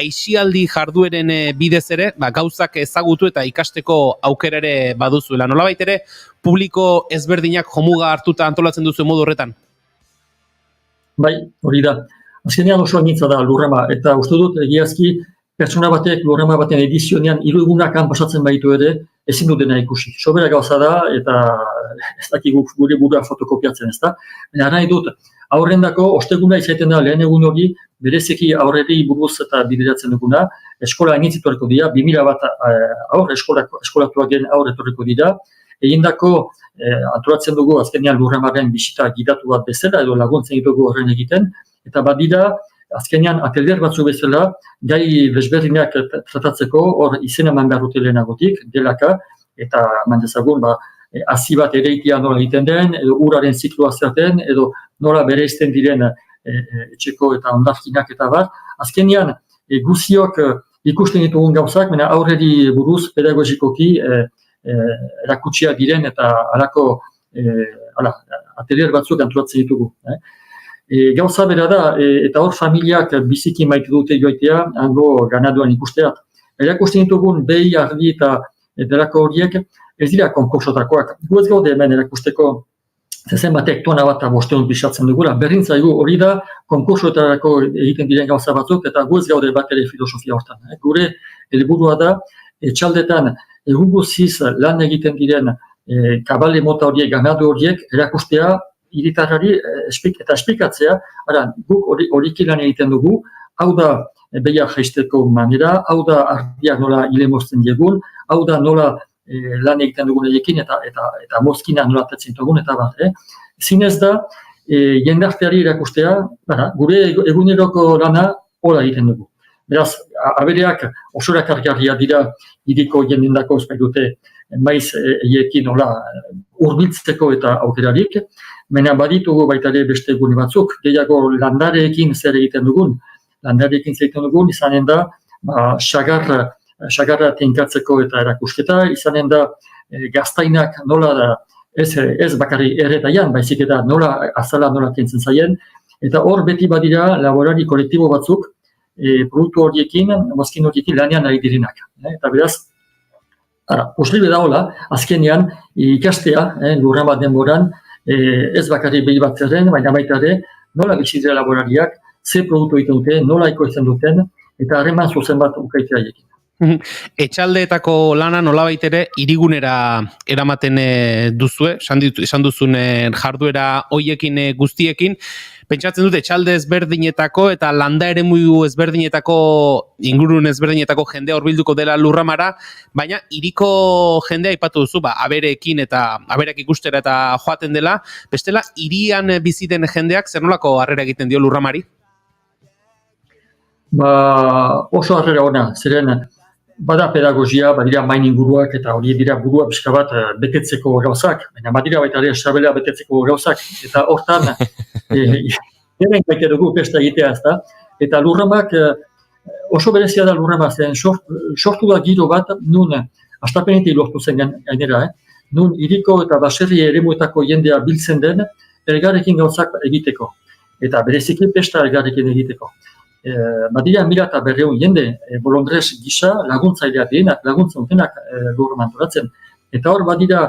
aisialdi jardueren bidez ere, gauzak ezagutu eta ikasteko aukera ere baduzuela. Nolabait ere, publiko ezberdinak jomuga hartuta antolatzen duzu modu horretan? Bai, hori da. Azkenean oso anitza da Lurrama, eta uste dut egiazki pertsona batek Lurrama baten edizionean 3 egunak pasatzen baitu ere, ezin du dena ikusi. Sobera gauza da, eta ez dakigu gure burua fotokopiatzen, ez da? Baina nahi dut, aurrendako osteguna izaiten da lehen egun hori, bereziki aurreri buruz eta bideratzen duguna, eskola initzituareko dira, 2000 bat aur eskolatuak gen aur etorriko dira, egindako antolatzen dugu azkenean Lurramaren bisita gidatu bat bezala edo laguntzen ditugu horren egiten, eta badira azkenean atelier batzu bezala gai desberdinak tratatzeko hor izena eman behar dute lehenagotik, delaka, eta mandezagun hazi bat ereitia nola egiten den, edo uraren zikloa zer den, edo nola bereizten diren etxeko eta ondarkinak eta bat. Azkenean guziok ikusten ditugun gauzak, baina aurreri buruz pedagogikoki erakutsia diren eta halako atelier batzuk antolatzen ditugu. Gauza bera da, eta hor familiak biziki maite dute joitea, hango ganaduan ikusteat. Erakusten ditugun behi, ardi eta delako horiek ez dira konkursotakoak. Gu ez gaude hemen erakusteko zezen batek tona bat bosteun pisatzen dugula. Berrintzaigu hori da konkursoetarako egiten diren gauza batzuk eta gu ez gaude bat ere filosofia hortan. Gure helburua da, etxaldetan egun guziz lan egiten diren kabale mota horiek, ganadu horiek erakustea hiritarrari eta esplikatzea, guk horiki lan egiten dugu, hau da behar jaisteko manera, hau da ardiak nola hile mozten diegun, hau da nola lan egiten dugun egin eta mozkina nola atetzen dugun, eta bat. Zinez da, jendarteari erakustea, gure eguneroko lana hola egiten dugu. Beraz, abereak oso erakargarria dira hiriko jendendako espaitute maiz eiekin hurbiltzeko eta aukerarik, baina baditugu baita ere beste gune batzuk, gehiago landareekin zer egiten dugun. Landareekin zer egiten dugun, izanen da sagarra tinkatzeko eta erakusketa, izanen da gaztainak nola da, ez bakarri erretaian, baizik eta nola azala nola kentzen zaien, eta hor beti badira laborari kolektibo batzuk, produktu horiekin, mozkin horiekin lanean ari direnak. Eta beraz, poslibe da hola, azkenean ikastea, Lurrama denboran, ez bakarri behi bat zerren, baina baita ere, nola bizitera laborariak, ze produktu egiten dute, nola ekoizten duten, eta harreman zuzen bat ukaitea egin. Etxaldeetako lana nolabait ere hirigunera eramaten duzue, esan duzun jarduera hoiekin guztiekin, pentsatzen dut etxalde ezberdinetako eta landa eremu ezberdinetako, ingurun ezberdinetako jendea hurbilduko dela Lurramara, baina hiriko jendea aipatu duzu, abereekin eta aberak ikustera eta joaten dela, bestela hirian biziten jendeak zer nolako harrera egiten dio Lurramari? Oso harrera ona, zeren bada pedagogia, badira main inguruak eta hori dira burua pixka bat betetzeko gauzak, baina badira baita ere sabela betetzeko gauzak, eta hortan hemen baita dugu pesta egitea ez da, eta Lurramak oso berezia da Lurrama zen, sortu da giro bat, nun astapenetik lortu zen gainera, nun hiriko eta baserri eremuetako jendea biltzen den, elgarrekin gauzak egiteko, eta bereziki pesta elgarrekin egiteko. Badira 1.200 jende bolondrez gisa laguntzailea dienak, laguntzen dutenak Lurrama antolatzen. Eta hor badira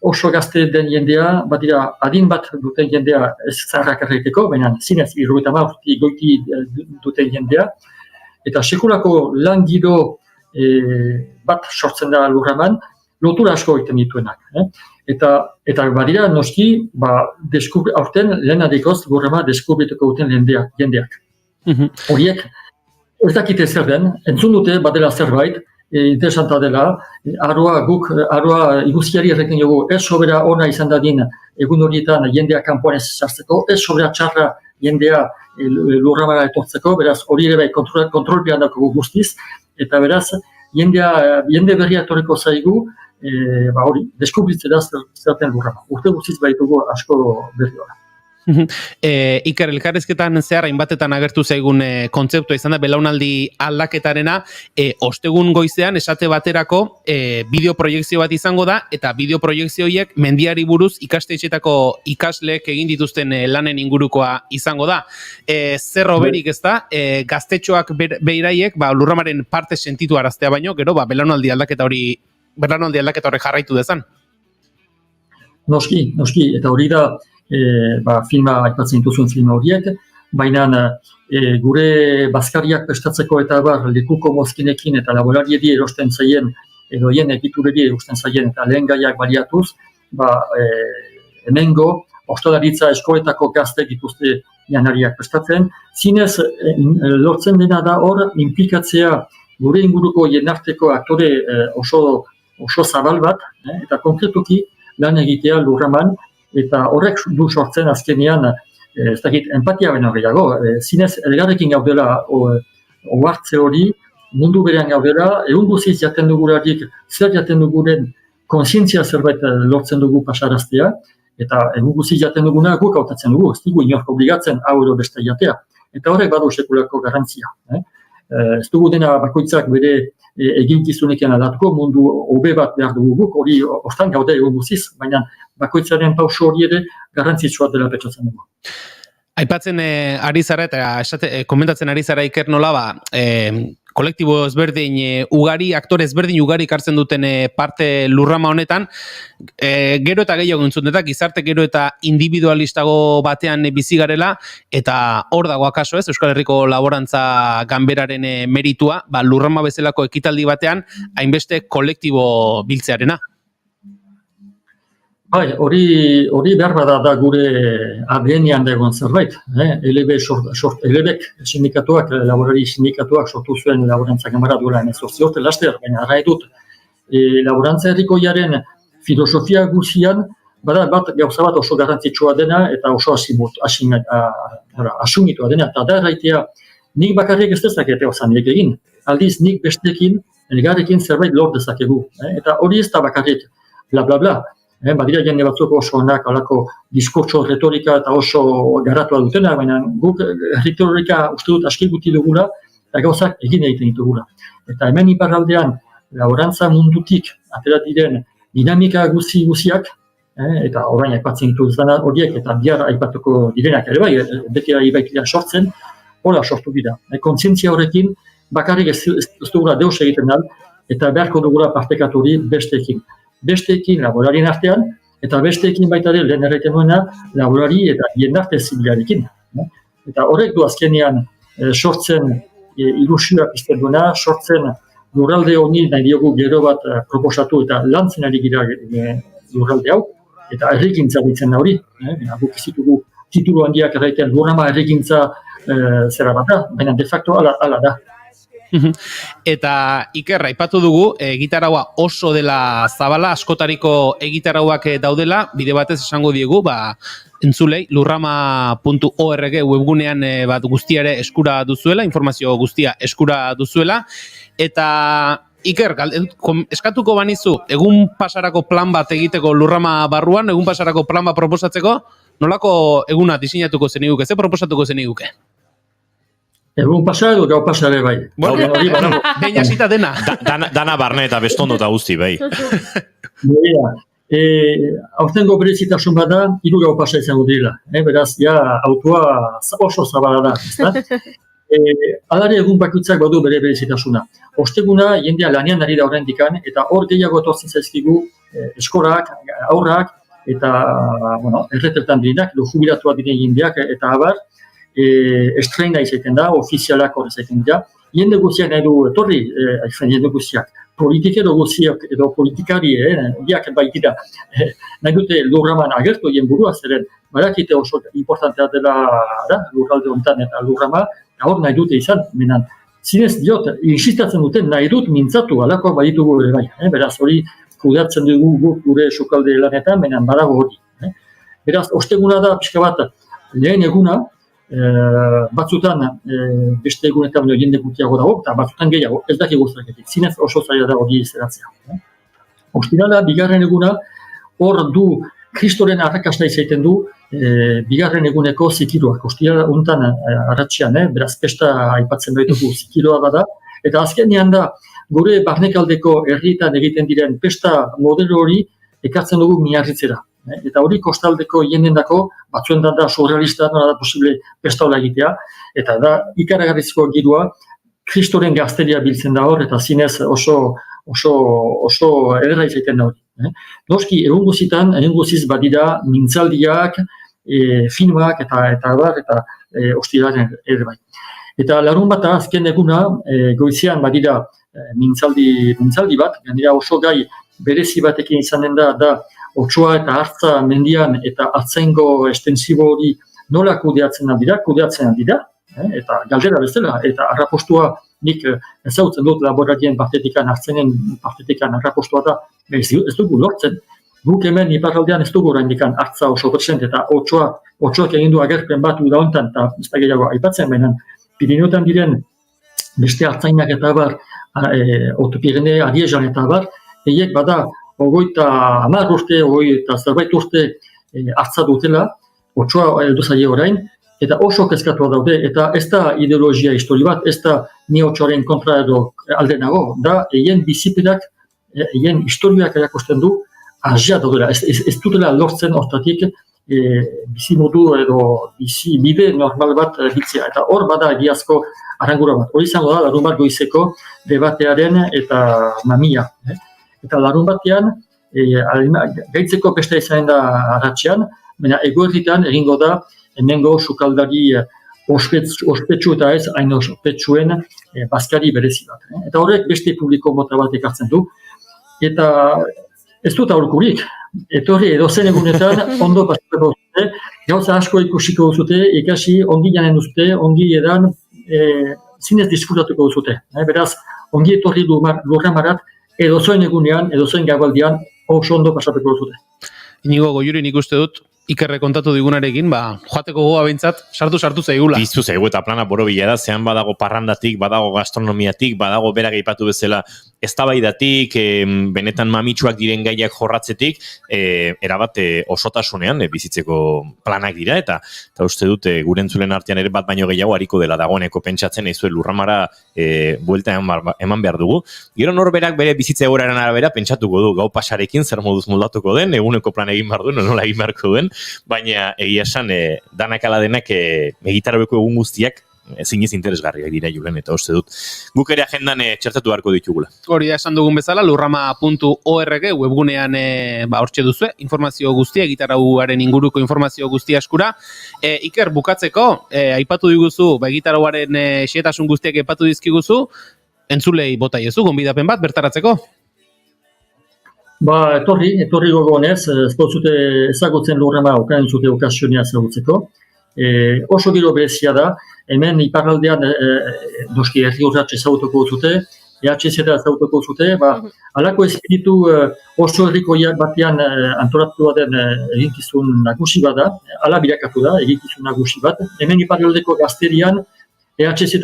oso gazte den jendea, badira adin bat duten jendea ez zaharrak erraiteko, baina zinez 50 goiti duten jendea. Eta sekulako lan giro bat sortzen da Lurraman, lotura asko egiten dituenak. Eta badira noski, aurten lehenadikoz Lurrama deskubrituko duten jendeak. Horiek, ez dakite zer den, entzun dute badela zerbait, interesanta dela, aroa iguziari errekin dugu, ez sobera ona izan dadin egun horietan jendeak kanpoan ez sartzeko, ez sobera txarra jendea lurramara etortzeko, beraz hori ere bai kontrolpean daukagu guztiz, eta beraz jende berria etorriko zaigu, hori, deskubritzera zerten lurrama. Urte guztiz baitugu asko berri hori. Iker, elkarrizketan zehar hainbatetan agertu zaigun kontzeptua izan da belaunaldi aldaketarena, ostegun goizean esate baterako bideoproiekzio bat izango da, eta bideoproiekzio horiek mendiari buruz ikastetxetako ikasleek egin dituzten lanen ingurukoa izango da. Zer hoberik ez da, gaztetxoak beiraiek lurramaren parte sentitu araztea baino, gero belaunaldi aldaketa horrek jarraitu dezan. Noski, eta hori da filma aipatzen dituzuen filma horiek, baina gure bazkariak prestatzeko eta lekuko mozkinekin eta laborariedi erosten zaien, edo hien egitureri erosten zaien eta lehen gaiak baliatuz, hemengo ostalaritza eskoletako gaztek dituzte janariak prestatzen. Zinez, lortzen dena da hor, inplikatzea gure inguruko jenarteko aktore oso zabal bat, eta konkretuki lan egitea lurraman, eta horrek du sortzen azkenean, ez dakit, empatia baino gehiago. Zinez, elgarrekin gaudela ohartze hori, mundu berean gaudela, egun guziz jaten dugularik, zer jaten duguren kontzientzia zerbait lortzen dugu pasaraztea, eta egun guziz jaten duguna guk hautatzen dugu, ez dugu inork obligatzen hau edo beste jatea. Eta horrek badu sekulako garrantzia. Ez dugu dena bakoitzak bere eginkizunekin aldatuko, mundu hobe bat behar dugu guk, hori hortan gaude egun guziz, baina bakoitzaren pauso hori ere garrantzitsua dela pentsatzen dugu. Aipatzen ari zara eta komentatzen ari zara Iker nola kolektibo ezberdin ugari, aktore ezberdin ugari hartzen duten parte lurrama honetan, gero eta gehiago entzuten eta gizarte gero eta individualistago batean bizi garela, eta hor dago akaso ez, Euskal Herriko Laborantza Ganberaren meritua, lurrama bezalako ekitaldi batean, hainbeste kolektibo biltzearena. Bai, hori behar bada da gure ADN-ean dagoen zerbait. LBek sindikatuak, laborari sindikatuak sortu zuen laborantza gamara duela 18 urte laster, baina arra dut laborantza herrikoiaren filosofia guzian, bada bat gauza bat oso garrantzitsua dena eta oso asumitua dena, eta da erraitea nik bakarrik ez dezakete osanik egin. Aldiz nik bestekin, elgarrekin zerbait lor dezakegu. Eta hori ez da bakarrik bla bla bla. Badira jende batzuk oso onak alako diskurtso, retorika eta oso garatua dutena, baina guk retorika uste dut aski guti dugula eta gauzak egin egiten ditugula. Eta hemen iparraldean laborantza mundutik atera diren dinamika guziak, eta orain aipatzen ditu zena horiek eta bihar aipatuko direnak ere bai, beti baitira sortzen, hola sortu dira. Kontzientzia horrekin bakarrik ez dugula deus egiten da, eta beharko dugula partekatu hori besteekin. Besteekin laborarien artean, eta besteekin baita ere lehen erraiten duena laborari eta jendarte zibilarekin. Eta horrek du azkenean sortzen ilusioak izten duena, sortzen lurralde honi nahi diogu gero bat proposatu eta lantzen ari gira lurralde hau, eta errikintza ditzen da hori. Guk izitugu titulu handiak erraiten lurrama errikintza zera bat da, baina de facto ala da. Eta Iker, aipatu dugu, egitaraua oso dela zabala, askotariko egitarauak daudela, bide batez esango diegu, entzulei, lurrama.org webgunean guztiare eskura duzuela, informazio guztia eskura duzuela, eta Iker, eskatuko banizu, egun pasarako plan bat egiteko lurrama barruan, egun pasarako plan bat proposatzeko, nolako eguna diseinatuko zeniguke, ze proposatuko zeniguke? Egun pasa edo gau pasa ere bai. Behin hasita dena. Dana barne eta bestondo eta guzti, bai. Aurtengo berezitasun bat da, 3 gau pasa izango dira. Beraz, autua oso zabala da. Alare egun bakoitzak badu bere berezitasuna. Osteguna jendea lanean ari da oraindikan, eta hor gehiago etortzen zaizkigu eskorak, aurrak, eta erretertan direnak, edo jubilatuak diren jendeak, eta abar, estreina izaiten da, ofizialak hor izaiten dira. Jende guziak nahi du etorri, jende guziak, politikero guziak edo politikari, horiak baitira, nahi dute lurraman agertu jen burua zeren, badakite oso importantea dela lurralde honetan eta lurrama, hor nahi dute izan, menan. Zinez diot, insistatzen duten nahi dut mintzatu, alako baditugu ere bai. Beraz hori kudeatzen dugu gure sukalde lanetan, menan badago hori. Beraz, osteguna da pixka bat lehen eguna, batzutan beste egunetan baino jende gutiago dago, eta batzutan gehiago, ez dakigu zergatik, zinez oso zaila da hori zeratzea. Ostirala, bigarren eguna, hor du, Kristoren arrakasta izaiten du, bigarren eguneko zikiroak. Ostirala untan arratxean, beraz pesta aipatzen behitugu zikiroa bada, eta azkenean da, gure barnekaldeko herrietan egiten diren pesta modelo hori ekartzen dugu Miarritzera. Eta hori kostaldeko jendendako, batzuen da surrealista, nola da posible pesta hola egitea, eta da ikaragarrizko girua, Kristoren gazteria biltzen da hor, eta zinez oso ederra izaiten da hori. Noski, egun guziz badira mintzaldiak, filmak eta ostiraren ere bai. Eta larun bata azken eguna, goizean badira mintzaldi bat, gainera oso gai berezi batekin izanen da Otsoa eta Hartza mendian eta Artzaingo estensibo hori nola kudeatzen dira, eta galdera bezala, eta arrapostua nik ezagutzen dut laboratien partetikan, Artzainen partetikan arrapostua da, ez dugu lortzen. Guk hemen iparraldean ez dugu oraindikan Hartza oso present, eta Otsoak egin du agerpen bat uda hontan, eta ez da gehiago aipatzen, baina Pirineotan diren beste Artzainak eta bar, Otopirene, Ariezan eta bar, eiek bada, 50 urte, zerbait urte Hartza dutela, Otsoa heldu zaie orain, eta oso kezkatua daude, eta ez da ideologia histori bat, ez da ni Otsoaren kontra edo alde nago, da eien bizipenak, eien historiak erakusten du, azia daudela, ez dutela lortzen hortatik bizimodu edo bizibide normal bat biltzea, eta hor bada egiazko arangura bat. Hori izango da, larun bat goizeko debatearen eta mamia. Eta larun batean, gaitzeko pesta izanen da arratxean, baina egoerritan egingo da hemengo sukaldari ospetsu eta ez hain ospetsuen bazkari berezi bat. Eta horrek beste publiko mota bat ekartzen du. Eta ez dut aurkurik, etorri edozen egunetan ondo pasatuko duzute, gauza asko ikusiko duzute, ikasi ongi janen duzute, ongi edan zinez disfrutatuko duzute. Beraz, ongi etorri lurramarat, edozoen egunean, edozoen gaualdian, oso ondo pasatuko duzute. Inigo Goiuri, nik uste dut, Ikerre kontatu digunarekin, joateko gogoa behintzat, sartu zaigula. Piztu zaigu eta plana borobila da, zean badago parrandatik, badago gastronomiatik, badago berak aipatu bezala eztabaidatik, benetan mamitsuak diren gaiak jorratzetik, erabat osotasunean bizitzeko planak dira, eta uste dut gure entzulen artean ere bat baino gehiago hariko dela dagoeneko pentsatzen ezue lurramara buelta eman behar dugu. Gero norberak bere bizitza egoraren arabera pentsatuko du, gau pasarekin zer moduz moldatuko den, eguneko plan egin behar duen, nola egin beharko duen, baina egia esan danak ala denak egitarabeko egun guztiak zinez interesgarriak dira Julen, eta uste dut guk ere agendan txertatu beharko ditugula. Hori da esan dugun bezala, lurrama.org webgunean hortxe duzue, informazio guztia, egitarauaren inguruko informazio guztia eskura. Iker, bukatzeko, aipatu diguzu, egitarauaren xehetasun guztiak aipatu dizkiguzu, entzulei bota iezu, gonbidapen bat, bertaratzeko? Etorri gogonez, ez zute ezagutzen lurrama okanen zute okasionia ezagutzeko. Oso giro berezia da, hemen iparraldean noski herri urratxe ezagutuko zute, EHZ ezagutuko zute, halako espiritu oso herrikoiak batean antolatua den eginkizun nagusi bada, hala birakatu da, eginkizun nagusi bat. Hemen iparraldeko gazterian, EHZ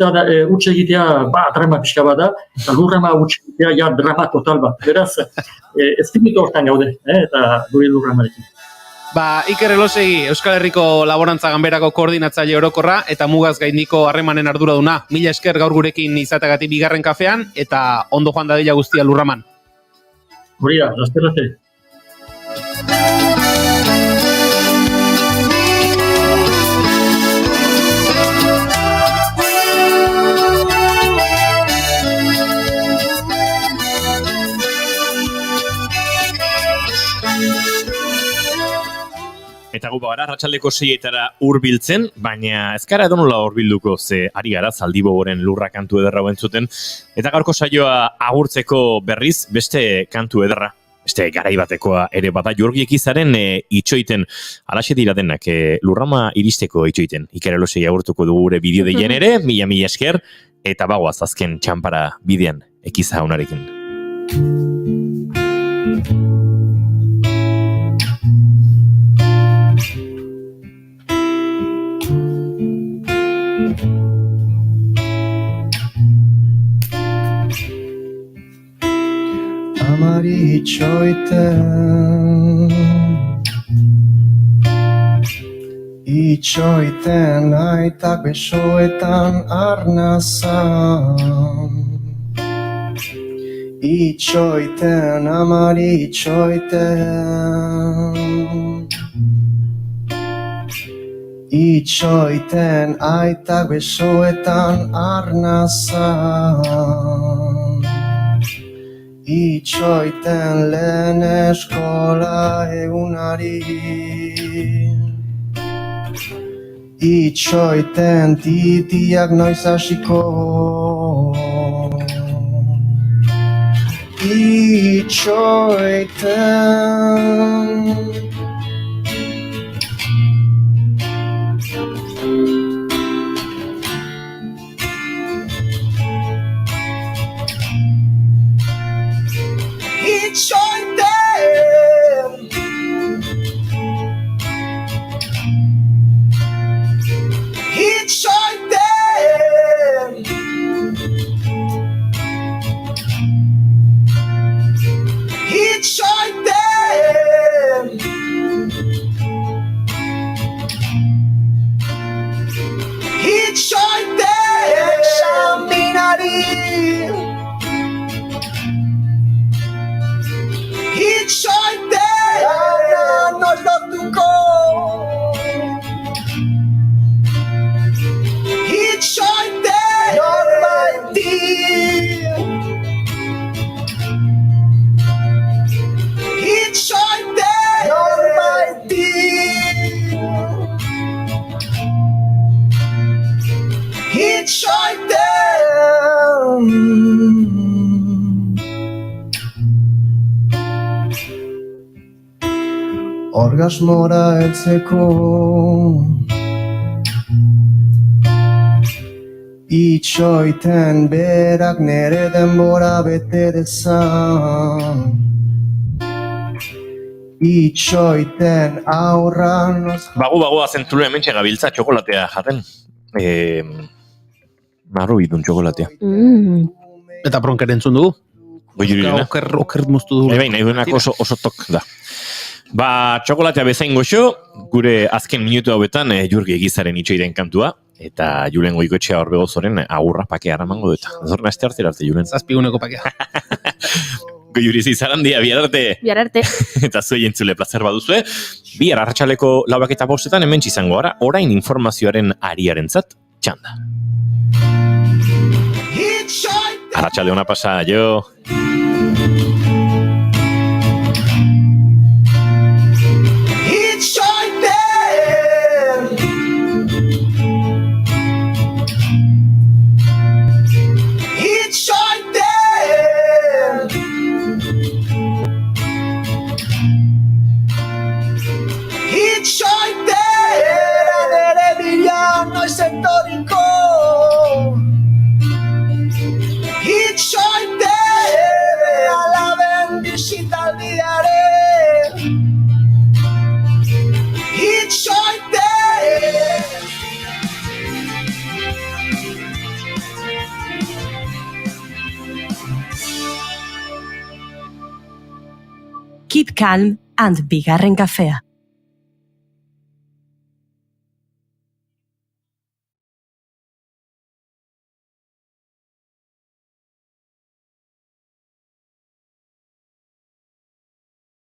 utxe egitea drama pixka bada, eta lurrama utxe egitea drama total bat. Beraz, espiritu hortan gaude, eta gure lurramarekin. Iker Elosegi, Euskal Herriko Laborantza Ganberako koordinatzaile orokorra eta mugaz gaindiko harremanen arduraduna. Mila esker gaur gurekin izateagatik bigarren kafean eta ondo joan dadila guztia lurraman. Hori da, lasterrate. Eta gu bagara, arratsaldeko 6etara hurbiltzen, baina ez gara edonola hurbilduko, ze ari gara Zaldibogoren lurra kantu ederra entzuten. Eta gaurko saioa agurtzeko berriz, beste kantu ederra, beste garaibatekoa ere bada, Jorgi Ekizaren itxoiten, alaxe dira denak, lurrama iristeko itxoiten. Iker Elosegi agurtuko dugu gure bideo deien ere, mila esker, eta bagoaz azken txampara bidean Ekiza unarekin. amari itxoiten. Itxoiten aitak besoetan arnazan. Itxoiten amari itxoiten. Itxoiten aitak besoetan arnazan. Itxoiten lehen eskola egunari. Itxoiten titiak noiz hasiko. Itxoiten. Orgasmora heltzeko itxoiten berak nere denbora bete dezan. Itxoiten aurran Bago zentzulu hemen gabiltza txokolatea jaten. Marro bidun txokolatea. Eta bronker entzun dugu? Goiurina. Oker moztu dugu. Nahi duenak oso tok da. Ba, txokolatea bezain goxo, gure azken minutu hauetan Jurgi Egizaren itxoiren kantua, eta Julen Goikoetxea Orbegozoren agurra pakea aramango dueta. Zorna este arte Julen. Zazpiguneko pakea. Goiuri Zizarandia, bihar arte. Bihar arte. Eta zuei entzule plazer baduzue. Bihar arratsaleko 4:05 hemen izango gara, orain informazioaren ariarentzat txanda. Arratsalde ona pasa, jo. Keep calm and bigarren kafea.